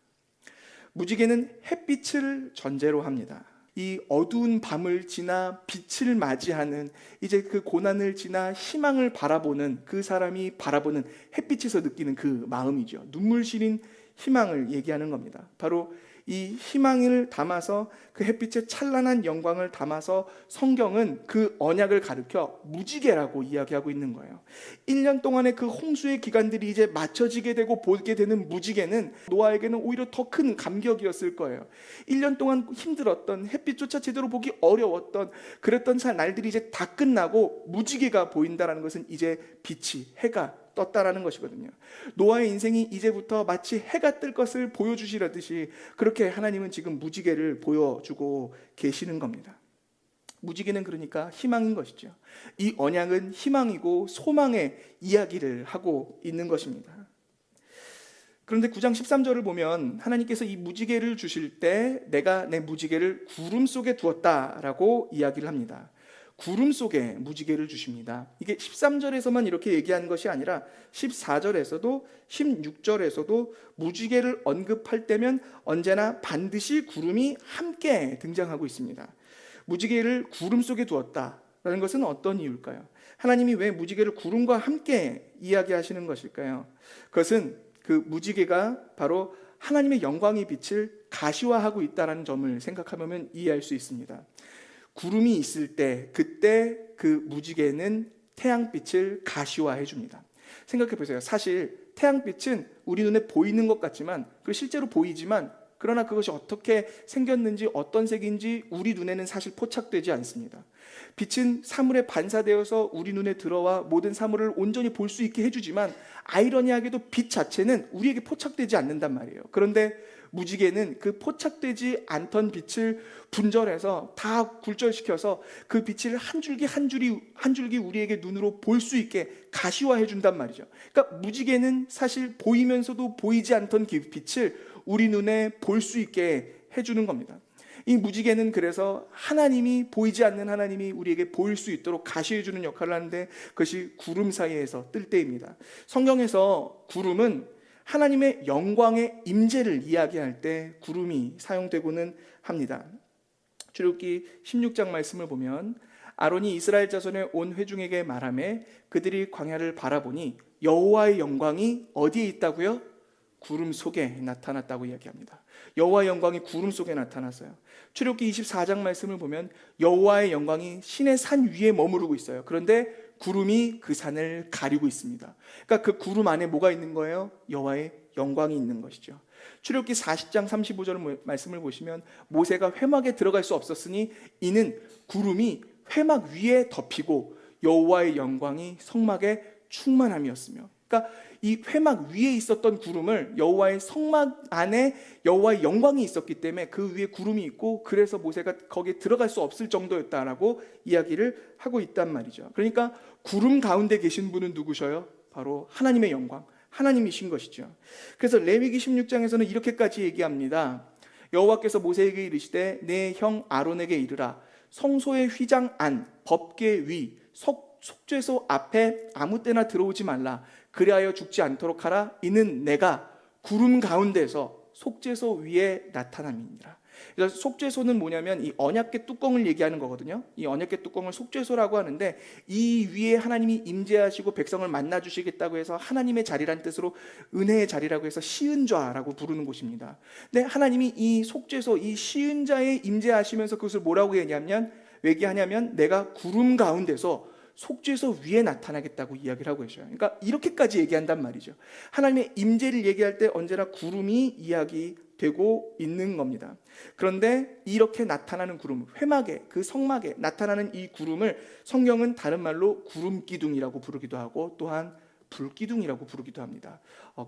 무지개는 햇빛을 전제로 합니다. 이 어두운 밤을 지나 빛을 맞이하는, 이제 그 고난을 지나 희망을 바라보는 그 사람이 바라보는 햇빛에서 느끼는 그 마음이죠. 눈물 시린 희망을 얘기하는 겁니다. 바로 이 희망을 담아서 그 햇빛의 찬란한 영광을 담아서 성경은 그 언약을 가르쳐 무지개라고 이야기하고 있는 거예요. 1년 동안의 그 홍수의 기간들이 이제 맞춰지게 되고 보게 되는 무지개는 노아에게는 오히려 더 큰 감격이었을 거예요. 1년 동안 힘들었던, 햇빛조차 제대로 보기 어려웠던 그랬던 날들이 이제 다 끝나고 무지개가 보인다는 것은 이제 빛이, 해가 떴다라는 것이거든요. 노아의 인생이 이제부터 마치 해가 뜰 것을 보여주시려듯이 그렇게 하나님은 지금 무지개를 보여주고 계시는 겁니다. 무지개는 그러니까 희망인 것이죠. 이 언약은 희망이고 소망의 이야기를 하고 있는 것입니다. 그런데 9장 13절을 보면 하나님께서 이 무지개를 주실 때 내가 내 무지개를 구름 속에 두었다라고 이야기를 합니다. 구름 속에 무지개를 주십니다. 이게 13절에서만 이렇게 얘기한 것이 아니라 14절에서도 16절에서도 무지개를 언급할 때면 언제나 반드시 구름이 함께 등장하고 있습니다. 무지개를 구름 속에 두었다라는 것은 어떤 이유일까요? 하나님이 왜 무지개를 구름과 함께 이야기하시는 것일까요? 그것은 그 무지개가 바로 하나님의 영광의 빛을 가시화하고 있다는 점을 생각하면 이해할 수 있습니다. 구름이 있을 때 그때 그 무지개는 태양빛을 가시화해 줍니다. 생각해 보세요. 사실 태양빛은 우리 눈에 보이는 것 같지만, 그 실제로 보이지만, 그러나 그것이 어떻게 생겼는지 어떤 색인지 우리 눈에는 사실 포착되지 않습니다. 빛은 사물에 반사되어서 우리 눈에 들어와 모든 사물을 온전히 볼 수 있게 해주지만, 아이러니하게도 빛 자체는 우리에게 포착되지 않는단 말이에요. 그런데 무지개는 그 포착되지 않던 빛을 분절해서 다 굴절시켜서 그 빛을 한 줄기 한 줄기 우리에게 눈으로 볼 수 있게 가시화해 준단 말이죠. 그러니까 무지개는 사실 보이면서도 보이지 않던 그 빛을 우리 눈에 볼 수 있게 해주는 겁니다. 이 무지개는 그래서 하나님이, 보이지 않는 하나님이 우리에게 보일 수 있도록 가시해 주는 역할을 하는데, 그것이 구름 사이에서 뜰 때입니다. 성경에서 구름은 하나님의 영광의 임재를 이야기할 때 구름이 사용되고는 합니다. 출애굽기 16장 말씀을 보면 아론이 이스라엘 자손의 온 회중에게 말하매 그들이 광야를 바라보니 여호와의 영광이 어디에 있다고요? 구름 속에 나타났다고 이야기합니다. 여호와의 영광이 구름 속에 나타났어요. 출애굽기 24장 말씀을 보면 여호와의 영광이 신의 산 위에 머무르고 있어요. 그런데 구름이 그 산을 가리고 있습니다. 그러니까 그 구름 안에 뭐가 있는 거예요? 여호와의 영광이 있는 것이죠. 출애굽기 40장 35절 말씀을 보시면 모세가 회막에 들어갈 수 없었으니 이는 구름이 회막 위에 덮이고 여호와의 영광이 성막에 충만함이었으며, 그러니까 이 회막 위에 있었던 구름을 여호와의 성막 안에 여호와의 영광이 있었기 때문에 그 위에 구름이 있고, 그래서 모세가 거기에 들어갈 수 없을 정도였다라고 이야기를 하고 있단 말이죠. 그러니까 구름 가운데 계신 분은 누구셔요? 바로 하나님의 영광, 하나님이신 것이죠. 그래서 레위기 16장에서는 이렇게까지 얘기합니다. 여호와께서 모세에게 이르시되 내 형 아론에게 이르라. 성소의 휘장 안 법궤 위 속죄소 앞에 아무 때나 들어오지 말라. 그리하여 죽지 않도록 하라. 이는 내가 구름 가운데서 속죄소 위에 나타남이니라. 그래서 속죄소는 뭐냐면 이 언약궤 뚜껑을 얘기하는 거거든요. 이 언약궤 뚜껑을 속죄소라고 하는데, 이 위에 하나님이 임재하시고 백성을 만나 주시겠다고 해서 하나님의 자리란 뜻으로 은혜의 자리라고 해서 시은좌라고 부르는 곳입니다. 근데 하나님이 이 속죄소, 이 시은좌에 임재하시면서 그것을 뭐라고 얘기하냐면 내가 구름 가운데서 속죄소 위에 나타나겠다고 이야기를 하고 계셔요. 그러니까 이렇게까지 얘기한단 말이죠. 하나님의 임재를 얘기할 때 언제나 구름이 이야기되고 있는 겁니다. 그런데 이렇게 나타나는 구름, 회막에, 그 성막에 나타나는 이 구름을 성경은 다른 말로 구름기둥이라고 부르기도 하고 또한 불기둥이라고 부르기도 합니다.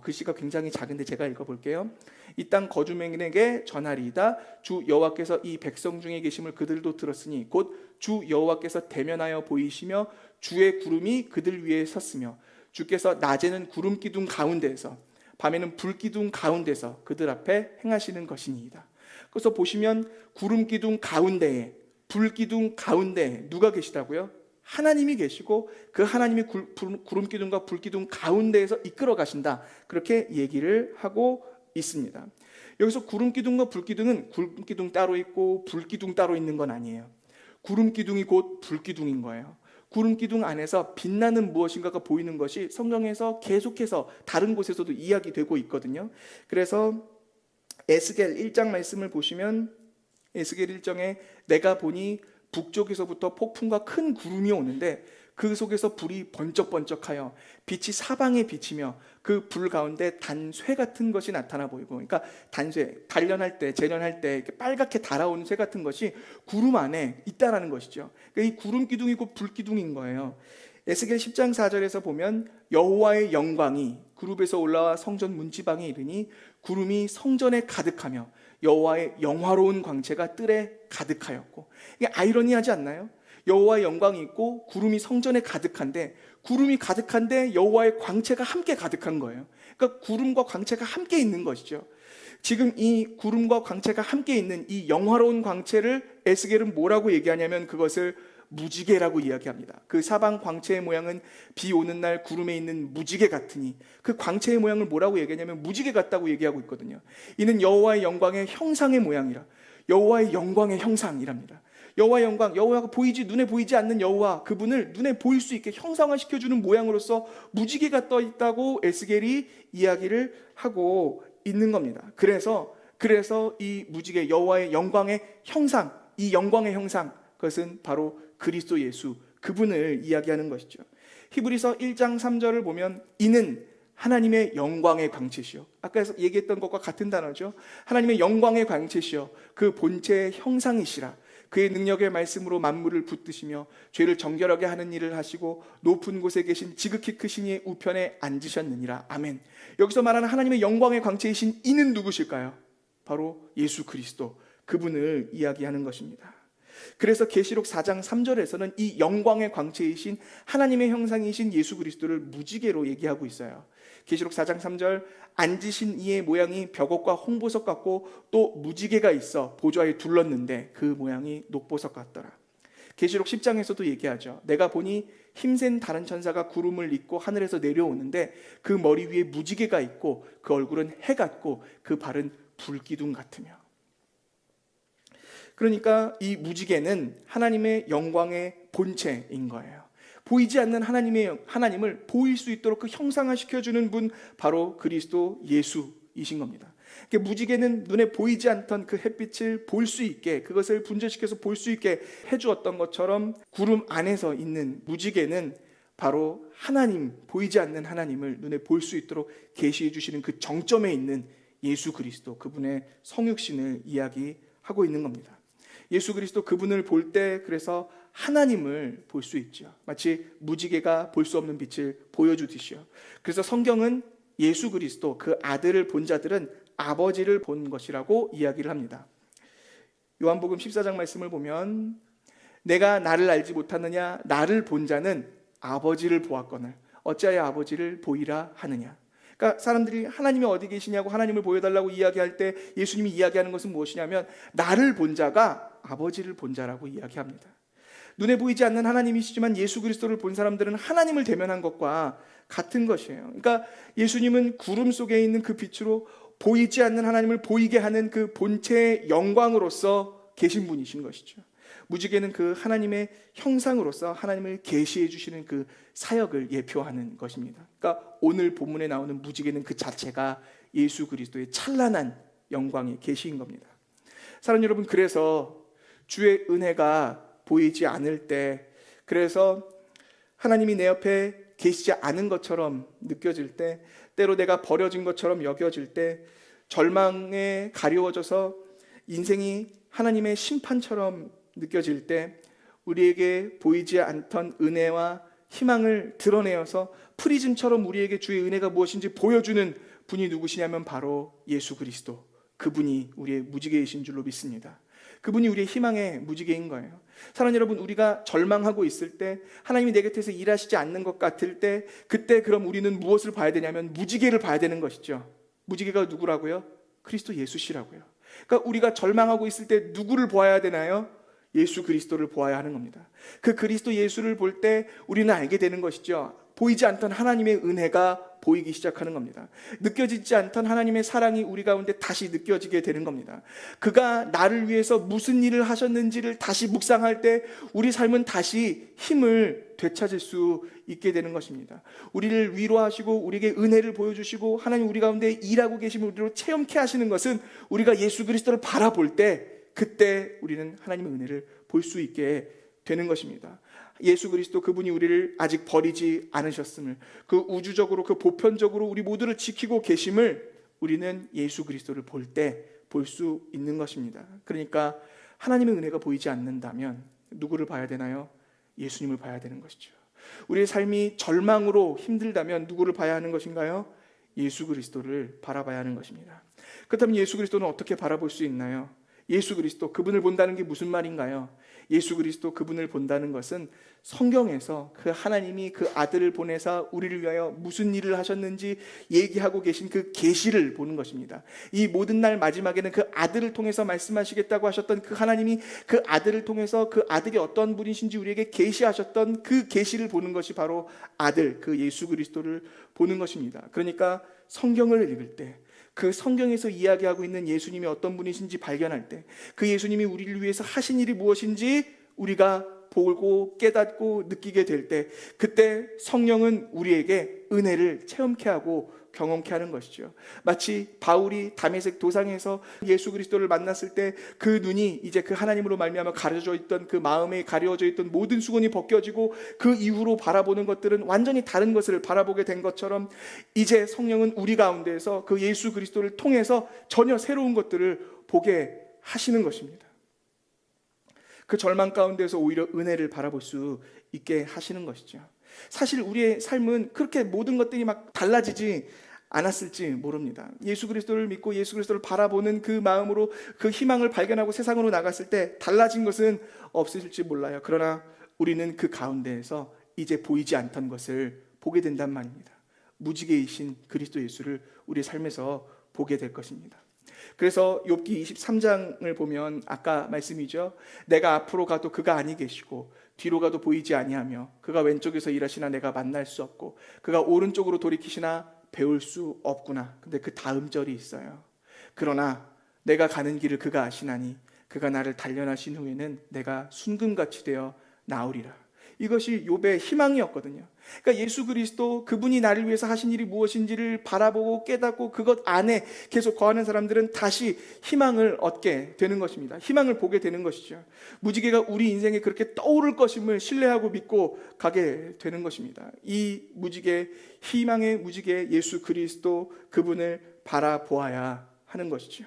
글씨가 굉장히 작은데 제가 읽어볼게요. 이 땅 거주민에게 전하리이다. 주 여호와께서 이 백성 중에 계심을 그들도 들었으니 곧 주 여호와께서 대면하여 보이시며 주의 구름이 그들 위에 섰으며 주께서 낮에는 구름기둥 가운데에서 밤에는 불기둥 가운데서 그들 앞에 행하시는 것이니이다. 그래서 보시면 구름기둥 가운데에, 불기둥 가운데에 누가 계시다고요? 하나님이 계시고 그 하나님이 구름기둥과 불기둥 가운데에서 이끌어 가신다, 그렇게 얘기를 하고 있습니다. 여기서 구름기둥과 불기둥은 구름기둥 따로 있고 불기둥 따로 있는 건 아니에요. 구름기둥이 곧 불기둥인 거예요. 구름기둥 안에서 빛나는 무엇인가가 보이는 것이 성경에서 계속해서 다른 곳에서도 이야기되고 있거든요. 그래서 에스겔 1장 말씀을 보시면 에스겔 1장에 내가 보니 북쪽에서부터 폭풍과 큰 구름이 오는데 그 속에서 불이 번쩍번쩍하여 빛이 사방에 비치며 그 불 가운데 단쇠 같은 것이 나타나 보이고, 그러니까 단쇠, 단련할 때, 재련할 때 이렇게 빨갛게 달아오는 쇠 같은 것이 구름 안에 있다라는 것이죠. 그러니까 이 구름 기둥이 곧 불 기둥인 거예요. 에스겔 10장 4절에서 보면 여호와의 영광이 그룹에서 올라와 성전 문지방에 이르니 구름이 성전에 가득하며 여호와의 영화로운 광채가 뜰에 가득하였고. 이게 아이러니하지 않나요? 여호와의 영광이 있고 구름이 성전에 가득한데, 구름이 가득한데 여호와의 광채가 함께 가득한 거예요. 그러니까 구름과 광채가 함께 있는 것이죠. 지금 이 구름과 광채가 함께 있는 이 영화로운 광채를 에스겔은 뭐라고 얘기하냐면 그것을 무지개라고 이야기합니다. 그 사방 광채의 모양은 비 오는 날 구름에 있는 무지개 같으니, 그 광채의 모양을 뭐라고 얘기하냐면 무지개 같다고 얘기하고 있거든요. 이는 여호와의 영광의 형상의 모양이라, 여호와의 영광의 형상이랍니다. 여호와의 영광, 여호와가 눈에 보이지 않는 여호와, 그분을 눈에 보일 수 있게 형상화시켜주는 모양으로서 무지개가 떠 있다고 에스겔이 이야기를 하고 있는 겁니다. 그래서 이 무지개, 여호와의 영광의 형상, 이 영광의 형상, 그것은 바로 그리스도 예수, 그분을 이야기하는 것이죠. 히브리서 1장 3절을 보면 이는 하나님의 영광의 광채시요, 아까 얘기했던 것과 같은 단어죠. 하나님의 영광의 광채시요 그 본체의 형상이시라. 그의 능력의 말씀으로 만물을 붙드시며 죄를 정결하게 하는 일을 하시고 높은 곳에 계신 지극히 크신 이의 우편에 앉으셨느니라. 아멘. 여기서 말하는 하나님의 영광의 광채이신 이는 누구실까요? 바로 예수 그리스도, 그분을 이야기하는 것입니다. 그래서 계시록 4장 3절에서는 이 영광의 광채이신 하나님의 형상이신 예수 그리스도를 무지개로 얘기하고 있어요. 계시록 4장 3절, 앉으신 이의 모양이 벽옥과 홍보석 같고 또 무지개가 있어 보좌에 둘렀는데 그 모양이 녹보석 같더라. 계시록 10장에서도 얘기하죠. 내가 보니 힘센 다른 천사가 구름을 입고 하늘에서 내려오는데 그 머리 위에 무지개가 있고 그 얼굴은 해 같고 그 발은 불기둥 같으며. 그러니까 이 무지개는 하나님의 영광의 본체인 거예요. 보이지 않는 하나님을 보일 수 있도록 그 형상화시켜주는 분, 바로 그리스도 예수이신 겁니다. 무지개는 눈에 보이지 않던 그 햇빛을 볼 수 있게, 그것을 분절시켜서 볼 수 있게 해주었던 것처럼 구름 안에서 있는 무지개는 바로 하나님, 보이지 않는 하나님을 눈에 볼 수 있도록 계시해 주시는 그 정점에 있는 예수 그리스도, 그분의 성육신을 이야기하고 있는 겁니다. 예수 그리스도, 그분을 볼 때 그래서 하나님을 볼 수 있죠. 마치 무지개가 볼 수 없는 빛을 보여주듯이요. 그래서 성경은 예수 그리스도, 그 아들을 본 자들은 아버지를 본 것이라고 이야기를 합니다. 요한복음 14장 말씀을 보면 내가 나를 알지 못하느냐, 나를 본 자는 아버지를 보았거늘 어찌하여 아버지를 보이라 하느냐. 그러니까 사람들이 하나님이 어디 계시냐고 하나님을 보여달라고 이야기할 때 예수님이 이야기하는 것은 무엇이냐면 나를 본 자가 아버지를 본 자라고 이야기합니다. 눈에 보이지 않는 하나님이시지만 예수 그리스도를 본 사람들은 하나님을 대면한 것과 같은 것이에요. 그러니까 예수님은 구름 속에 있는 그 빛으로 보이지 않는 하나님을 보이게 하는 그 본체의 영광으로서 계신 분이신 것이죠. 무지개는 그 하나님의 형상으로서 하나님을 계시해 주시는 그 사역을 예표하는 것입니다. 그러니까 오늘 본문에 나오는 무지개는 그 자체가 예수 그리스도의 찬란한 영광의 계시인 겁니다. 사랑하는 여러분, 그래서 주의 은혜가 보이지 않을 때, 그래서 하나님이 내 옆에 계시지 않은 것처럼 느껴질 때, 때로 내가 버려진 것처럼 여겨질 때, 절망에 가려워져서 인생이 하나님의 심판처럼 느껴질 때, 우리에게 보이지 않던 은혜와 희망을 드러내어서 프리즘처럼 우리에게 주의 은혜가 무엇인지 보여주는 분이 누구시냐면 바로 예수 그리스도, 그분이 우리의 무지개이신 줄로 믿습니다. 그분이 우리의 희망의 무지개인 거예요. 사랑하는 여러분, 우리가 절망하고 있을 때, 하나님이 내 곁에서 일하시지 않는 것 같을 때, 그때 그럼 우리는 무엇을 봐야 되냐면 무지개를 봐야 되는 것이죠. 무지개가 누구라고요? 그리스도 예수시라고요. 그러니까 우리가 절망하고 있을 때 누구를 보아야 되나요? 예수 그리스도를 보아야 하는 겁니다. 그 그리스도 예수를 볼 때 우리는 알게 되는 것이죠. 보이지 않던 하나님의 은혜가 보이기 시작하는 겁니다. 느껴지지 않던 하나님의 사랑이 우리 가운데 다시 느껴지게 되는 겁니다. 그가 나를 위해서 무슨 일을 하셨는지를 다시 묵상할 때 우리 삶은 다시 힘을 되찾을 수 있게 되는 것입니다. 우리를 위로하시고 우리에게 은혜를 보여주시고 하나님 우리 가운데 일하고 계심을 우리로 체험케 하시는 것은 우리가 예수 그리스도를 바라볼 때 그때 우리는 하나님의 은혜를 볼 수 있게 되는 것입니다. 예수 그리스도 그분이 우리를 아직 버리지 않으셨음을, 그 우주적으로 그 보편적으로 우리 모두를 지키고 계심을 우리는 예수 그리스도를 볼 때 볼 수 있는 것입니다. 그러니까 하나님의 은혜가 보이지 않는다면 누구를 봐야 되나요? 예수님을 봐야 되는 것이죠. 우리의 삶이 절망으로 힘들다면 누구를 봐야 하는 것인가요? 예수 그리스도를 바라봐야 하는 것입니다. 그렇다면 예수 그리스도는 어떻게 바라볼 수 있나요? 예수 그리스도 그분을 본다는 게 무슨 말인가요? 예수 그리스도 그분을 본다는 것은 성경에서 그 하나님이 그 아들을 보내사 우리를 위하여 무슨 일을 하셨는지 얘기하고 계신 그 계시를 보는 것입니다. 이 모든 날 마지막에는 그 아들을 통해서 말씀하시겠다고 하셨던 그 하나님이 그 아들을 통해서 그 아들이 어떤 분이신지 우리에게 계시하셨던 그 계시를 보는 것이 바로 아들, 그 예수 그리스도를 보는 것입니다. 그러니까 성경을 읽을 때 그 성경에서 이야기하고 있는 예수님이 어떤 분이신지 발견할 때, 그 예수님이 우리를 위해서 하신 일이 무엇인지 우리가 보고 깨닫고 느끼게 될 때, 그때 성령은 우리에게 은혜를 체험케 하고 경험케 하는 것이죠. 마치 바울이 다메섹 도상에서 예수 그리스도를 만났을 때 그 눈이 이제 그 하나님으로 말미암아 가려져 있던, 그 마음에 가려져 있던 모든 수건이 벗겨지고 그 이후로 바라보는 것들은 완전히 다른 것을 바라보게 된 것처럼, 이제 성령은 우리 가운데에서 그 예수 그리스도를 통해서 전혀 새로운 것들을 보게 하시는 것입니다. 그 절망 가운데서 오히려 은혜를 바라볼 수 있게 하시는 것이죠. 사실 우리의 삶은 그렇게 모든 것들이 막 달라지지 않았을지 모릅니다. 예수 그리스도를 믿고 예수 그리스도를 바라보는 그 마음으로 그 희망을 발견하고 세상으로 나갔을 때 달라진 것은 없으실지 몰라요. 그러나 우리는 그 가운데에서 이제 보이지 않던 것을 보게 된단 말입니다. 무지개이신 그리스도 예수를 우리의 삶에서 보게 될 것입니다. 그래서 욥기 23장을 보면 아까 말씀이죠. 내가 앞으로 가도 그가 아니 계시고 뒤로 가도 보이지 아니하며 그가 왼쪽에서 일하시나 내가 만날 수 없고 그가 오른쪽으로 돌이키시나 배울 수 없구나. 근데 그 다음 절이 있어요. 그러나 내가 가는 길을 그가 아시나니 그가 나를 단련하신 후에는 내가 순금같이 되어 나으리라. 이것이 욥의 희망이었거든요. 그러니까 예수 그리스도 그분이 나를 위해서 하신 일이 무엇인지를 바라보고 깨닫고 그것 안에 계속 거하는 사람들은 다시 희망을 얻게 되는 것입니다. 희망을 보게 되는 것이죠. 무지개가 우리 인생에 그렇게 떠오를 것임을 신뢰하고 믿고 가게 되는 것입니다. 이 무지개, 희망의 무지개 예수 그리스도 그분을 바라보아야 하는 것이죠.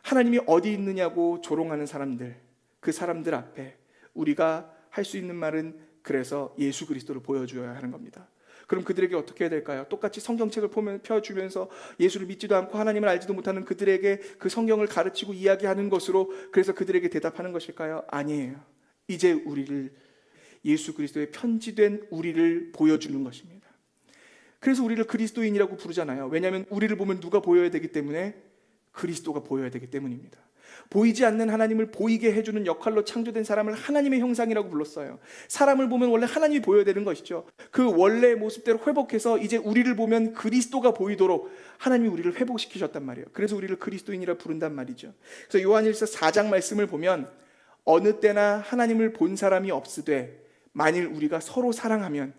하나님이 어디 있느냐고 조롱하는 사람들, 그 사람들 앞에 우리가 할 수 있는 말은 그래서 예수 그리스도를 보여줘야 하는 겁니다. 그럼 그들에게 어떻게 해야 될까요? 똑같이 성경책을 펴주면서 예수를 믿지도 않고 하나님을 알지도 못하는 그들에게 그 성경을 가르치고 이야기하는 것으로 그래서 그들에게 대답하는 것일까요? 아니에요. 이제 우리를, 예수 그리스도의 편지된 우리를 보여주는 것입니다. 그래서 우리를 그리스도인이라고 부르잖아요. 왜냐하면 우리를 보면 누가 보여야 되기 때문에? 그리스도가 보여야 되기 때문입니다. 보이지 않는 하나님을 보이게 해주는 역할로 창조된 사람을 하나님의 형상이라고 불렀어요. 사람을 보면 원래 하나님이 보여야 되는 것이죠. 그 원래의 모습대로 회복해서 이제 우리를 보면 그리스도가 보이도록 하나님이 우리를 회복시키셨단 말이에요. 그래서 우리를 그리스도인이라 부른단 말이죠. 그래서 요한일서 4장 말씀을 보면 어느 때나 하나님을 본 사람이 없으되 만일 우리가 서로 사랑하면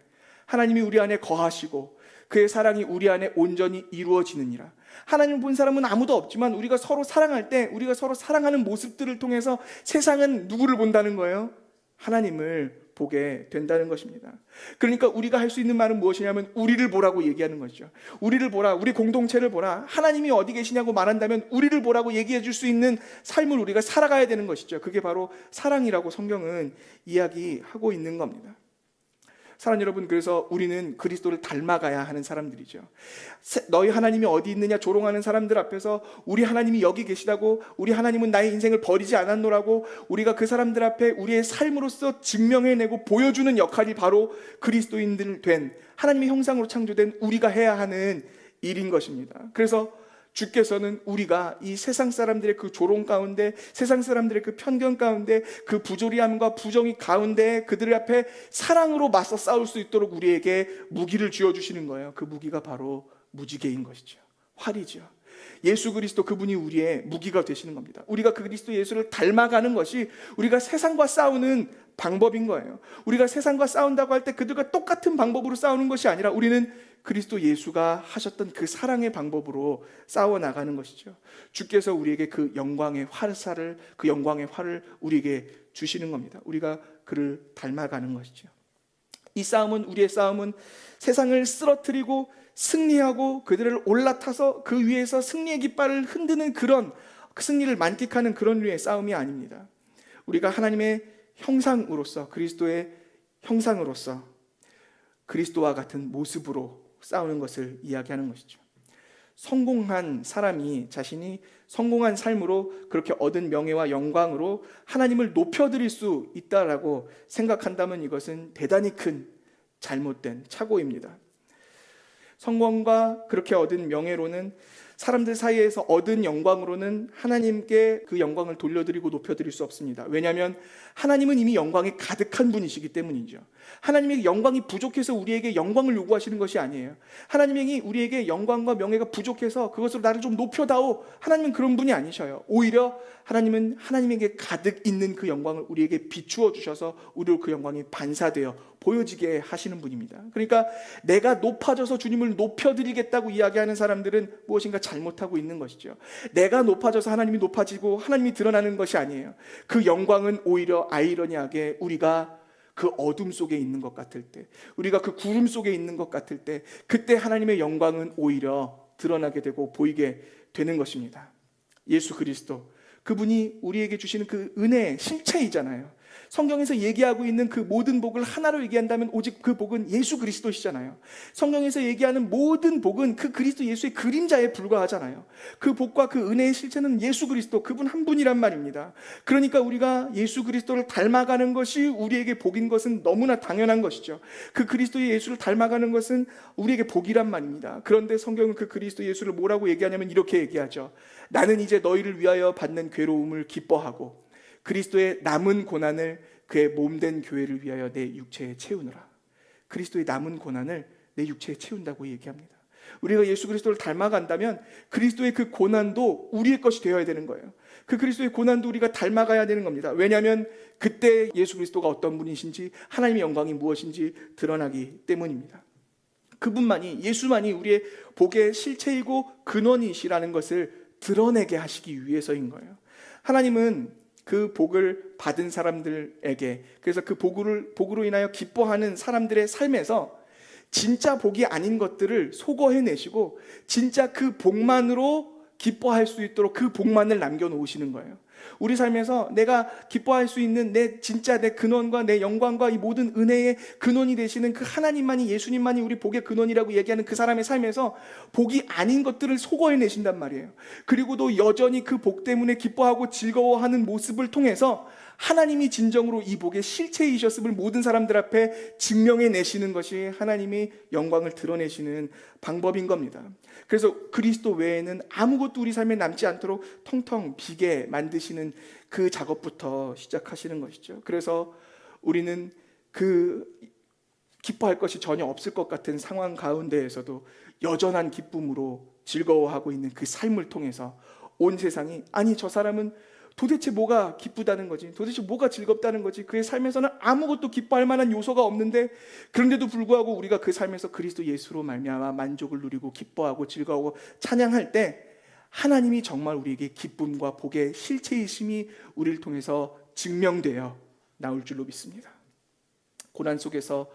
하나님이 우리 안에 거하시고 그의 사랑이 우리 안에 온전히 이루어지느니라. 하나님을 본 사람은 아무도 없지만 우리가 서로 사랑할 때 우리가 서로 사랑하는 모습들을 통해서 세상은 누구를 본다는 거예요? 하나님을 보게 된다는 것입니다. 그러니까 우리가 할 수 있는 말은 무엇이냐면 우리를 보라고 얘기하는 것이죠. 우리를 보라, 우리 공동체를 보라. 하나님이 어디 계시냐고 말한다면 우리를 보라고 얘기해 줄 수 있는 삶을 우리가 살아가야 되는 것이죠. 그게 바로 사랑이라고 성경은 이야기하고 있는 겁니다. 사랑 여러분, 그래서 우리는 그리스도를 닮아가야 하는 사람들이죠. 너희 하나님이 어디 있느냐 조롱하는 사람들 앞에서 우리 하나님이 여기 계시다고, 우리 하나님은 나의 인생을 버리지 않았노라고 우리가 그 사람들 앞에 우리의 삶으로서 증명해내고 보여주는 역할이 바로 그리스도인들 된 하나님의 형상으로 창조된 우리가 해야 하는 일인 것입니다. 그래서 주께서는 우리가 이 세상 사람들의 그 조롱 가운데, 세상 사람들의 그 편견 가운데, 그 부조리함과 부정이 가운데 그들 앞에 사랑으로 맞서 싸울 수 있도록 우리에게 무기를 쥐어주시는 거예요. 그 무기가 바로 무지개인 것이죠. 활이죠. 예수 그리스도, 그분이 우리의 무기가 되시는 겁니다. 우리가 그리스도 예수를 닮아가는 것이 우리가 세상과 싸우는 방법인 거예요. 우리가 세상과 싸운다고 할 때 그들과 똑같은 방법으로 싸우는 것이 아니라 우리는 그리스도 예수가 하셨던 그 사랑의 방법으로 싸워 나가는 것이죠. 주께서 우리에게 그 영광의 활사를, 그 영광의 활을 우리에게 주시는 겁니다. 우리가 그를 닮아가는 것이죠. 이 싸움은, 우리의 싸움은 세상을 쓰러뜨리고 승리하고 그들을 올라타서 그 위에서 승리의 깃발을 흔드는 그런, 그 승리를 만끽하는 그런 류의 싸움이 아닙니다. 우리가 하나님의 형상으로서, 그리스도의 형상으로서 그리스도와 같은 모습으로 싸우는 것을 이야기하는 것이죠. 성공한 사람이 자신이 성공한 삶으로 그렇게 얻은 명예와 영광으로 하나님을 높여드릴 수 있다라고 생각한다면 이것은 대단히 큰 잘못된 착오입니다. 성공과 그렇게 얻은 명예로는, 사람들 사이에서 얻은 영광으로는 하나님께 그 영광을 돌려드리고 높여드릴 수 없습니다. 왜냐하면 하나님은 이미 영광이 가득한 분이시기 때문이죠. 하나님의 영광이 부족해서 우리에게 영광을 요구하시는 것이 아니에요. 하나님이 우리에게 영광과 명예가 부족해서 그것으로 나를 좀 높여다오, 하나님은 그런 분이 아니셔요. 오히려 하나님은 하나님에게 가득 있는 그 영광을 우리에게 비추어 주셔서 우리로 그 영광이 반사되어 보여지게 하시는 분입니다. 그러니까 내가 높아져서 주님을 높여드리겠다고 이야기하는 사람들은 무엇인가 잘못하고 있는 것이죠. 내가 높아져서 하나님이 높아지고 하나님이 드러나는 것이 아니에요. 그 영광은 오히려 아이러니하게 우리가 그 어둠 속에 있는 것 같을 때, 우리가 그 구름 속에 있는 것 같을 때, 그때 하나님의 영광은 오히려 드러나게 되고 보이게 되는 것입니다. 예수 그리스도, 그분이 우리에게 주시는 그 은혜의 실체이잖아요. 성경에서 얘기하고 있는 그 모든 복을 하나로 얘기한다면 오직 그 복은 예수 그리스도시잖아요. 성경에서 얘기하는 모든 복은 그 그리스도 예수의 그림자에 불과하잖아요. 그 복과 그 은혜의 실체는 예수 그리스도, 그분 한 분이란 말입니다. 그러니까 우리가 예수 그리스도를 닮아가는 것이 우리에게 복인 것은 너무나 당연한 것이죠. 그 그리스도의 예수를 닮아가는 것은 우리에게 복이란 말입니다. 그런데 성경은 그 그리스도 예수를 뭐라고 얘기하냐면 이렇게 얘기하죠. 나는 이제 너희를 위하여 받는 괴로움을 기뻐하고 그리스도의 남은 고난을 그의 몸된 교회를 위하여 내 육체에 채우느라. 그리스도의 남은 고난을 내 육체에 채운다고 얘기합니다. 우리가 예수 그리스도를 닮아간다면 그리스도의 그 고난도 우리의 것이 되어야 되는 거예요. 그 그리스도의 고난도 우리가 닮아가야 되는 겁니다. 왜냐하면 그때 예수 그리스도가 어떤 분이신지, 하나님의 영광이 무엇인지 드러나기 때문입니다. 그분만이, 예수만이 우리의 복의 실체이고 근원이시라는 것을 드러내게 하시기 위해서인 거예요. 하나님은 그 복을 받은 사람들에게, 그래서 그 복으로 인하여 기뻐하는 사람들의 삶에서 진짜 복이 아닌 것들을 소거해내시고 진짜 그 복만으로 기뻐할 수 있도록 그 복만을 남겨놓으시는 거예요. 우리 삶에서 내가 기뻐할 수 있는 진짜 내 근원과 내 영광과 이 모든 은혜의 근원이 되시는 그 하나님만이, 예수님만이 우리 복의 근원이라고 얘기하는 그 사람의 삶에서 복이 아닌 것들을 소거해내신단 말이에요. 그리고도 여전히 그 복 때문에 기뻐하고 즐거워하는 모습을 통해서 하나님이 진정으로 이 복의 실체이셨음을 모든 사람들 앞에 증명해내시는 것이 하나님이 영광을 드러내시는 방법인 겁니다. 그래서 그리스도 외에는 아무것도 우리 삶에 남지 않도록 텅텅 비게 만드시는 그 작업부터 시작하시는 것이죠. 그래서 우리는 그 기뻐할 것이 전혀 없을 것 같은 상황 가운데에서도 여전한 기쁨으로 즐거워하고 있는 그 삶을 통해서 온 세상이, 아니 저 사람은 도대체 뭐가 기쁘다는 거지? 도대체 뭐가 즐겁다는 거지? 그의 삶에서는 아무것도 기뻐할 만한 요소가 없는데, 그런데도 불구하고 우리가 그 삶에서 그리스도 예수로 말미암아 만족을 누리고 기뻐하고 즐거워하고 찬양할 때 하나님이 정말 우리에게 기쁨과 복의 실체이심이 우리를 통해서 증명되어 나올 줄로 믿습니다. 고난 속에서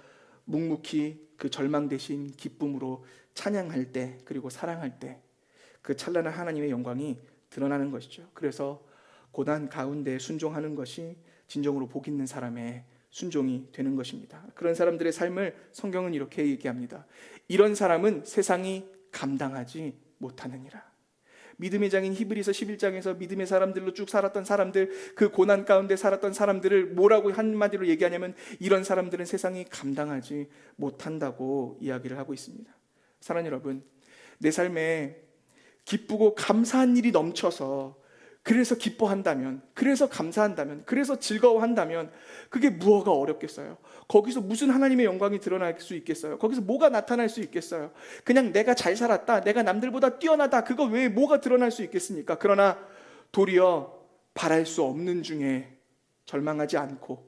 묵묵히 그 절망 대신 기쁨으로 찬양할 때, 그리고 사랑할 때 그 찬란한 하나님의 영광이 드러나는 것이죠. 그래서 고난 가운데 순종하는 것이 진정으로 복 있는 사람의 순종이 되는 것입니다. 그런 사람들의 삶을 성경은 이렇게 얘기합니다. 이런 사람은 세상이 감당하지 못하느니라. 믿음의 장인 히브리서 11장에서 믿음의 사람들로 쭉 살았던 사람들, 그 고난 가운데 살았던 사람들을 뭐라고 한마디로 얘기하냐면 이런 사람들은 세상이 감당하지 못한다고 이야기를 하고 있습니다. 사랑하는 여러분, 내 삶에 기쁘고 감사한 일이 넘쳐서 그래서 기뻐한다면, 그래서 감사한다면, 그래서 즐거워한다면 그게 무엇가 어렵겠어요? 거기서 무슨 하나님의 영광이 드러날 수 있겠어요? 거기서 뭐가 나타날 수 있겠어요? 그냥 내가 잘 살았다, 내가 남들보다 뛰어나다, 그거 외에 뭐가 드러날 수 있겠습니까? 그러나 도리어 바랄 수 없는 중에 절망하지 않고,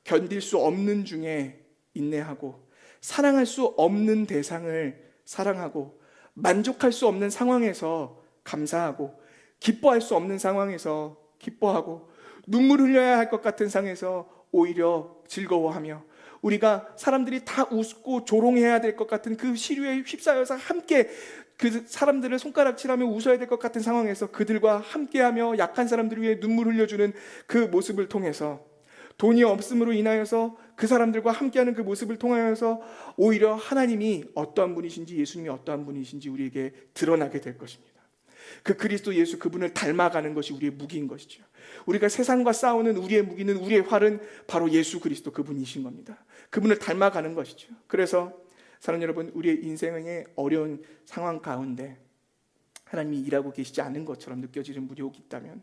견딜 수 없는 중에 인내하고, 사랑할 수 없는 대상을 사랑하고, 만족할 수 없는 상황에서 감사하고, 기뻐할 수 없는 상황에서 기뻐하고, 눈물 흘려야 할 것 같은 상황에서 오히려 즐거워하며, 우리가 사람들이 다 웃고 조롱해야 될 것 같은 그 시류에 휩싸여서 함께 그 사람들을 손가락질하며 웃어야 될 것 같은 상황에서 그들과 함께하며 약한 사람들을 위해 눈물 흘려주는 그 모습을 통해서, 돈이 없음으로 인하여서 그 사람들과 함께하는 그 모습을 통하여서 오히려 하나님이 어떠한 분이신지, 예수님이 어떠한 분이신지 우리에게 드러나게 될 것입니다. 그 그리스도 예수, 그분을 닮아가는 것이 우리의 무기인 것이죠. 우리가 세상과 싸우는 우리의 무기는, 우리의 활은 바로 예수 그리스도 그분이신 겁니다. 그분을 닮아가는 것이죠. 그래서 사랑하는 여러분, 우리의 인생의 어려운 상황 가운데 하나님이 일하고 계시지 않은 것처럼 느껴지는 무료가 있다면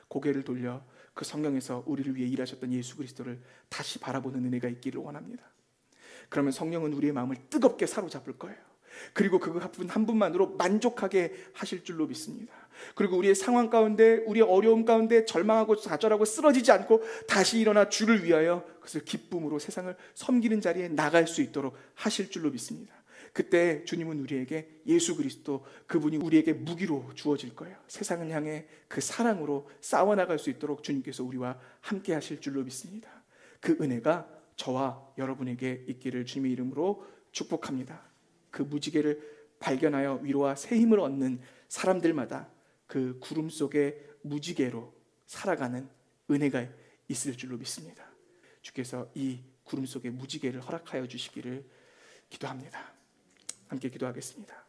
고개를 돌려 그 성경에서 우리를 위해 일하셨던 예수 그리스도를 다시 바라보는 은혜가 있기를 원합니다. 그러면 성령은 우리의 마음을 뜨겁게 사로잡을 거예요. 그리고 그 한 분만으로 만족하게 하실 줄로 믿습니다. 그리고 우리의 상황 가운데, 우리의 어려움 가운데 절망하고 좌절하고 쓰러지지 않고 다시 일어나 주를 위하여 그것을 기쁨으로 세상을 섬기는 자리에 나갈 수 있도록 하실 줄로 믿습니다. 그때 주님은 우리에게 예수 그리스도, 그분이 우리에게 무기로 주어질 거예요. 세상을 향해 그 사랑으로 싸워나갈 수 있도록 주님께서 우리와 함께 하실 줄로 믿습니다. 그 은혜가 저와 여러분에게 있기를 주님의 이름으로 축복합니다. 그 무지개를 발견하여 위로와 새 힘을 얻는 사람들마다 그 구름 속의 무지개로 살아가는 은혜가 있을 줄로 믿습니다. 주께서 이 구름 속의 무지개를 허락하여 주시기를 기도합니다. 함께 기도하겠습니다.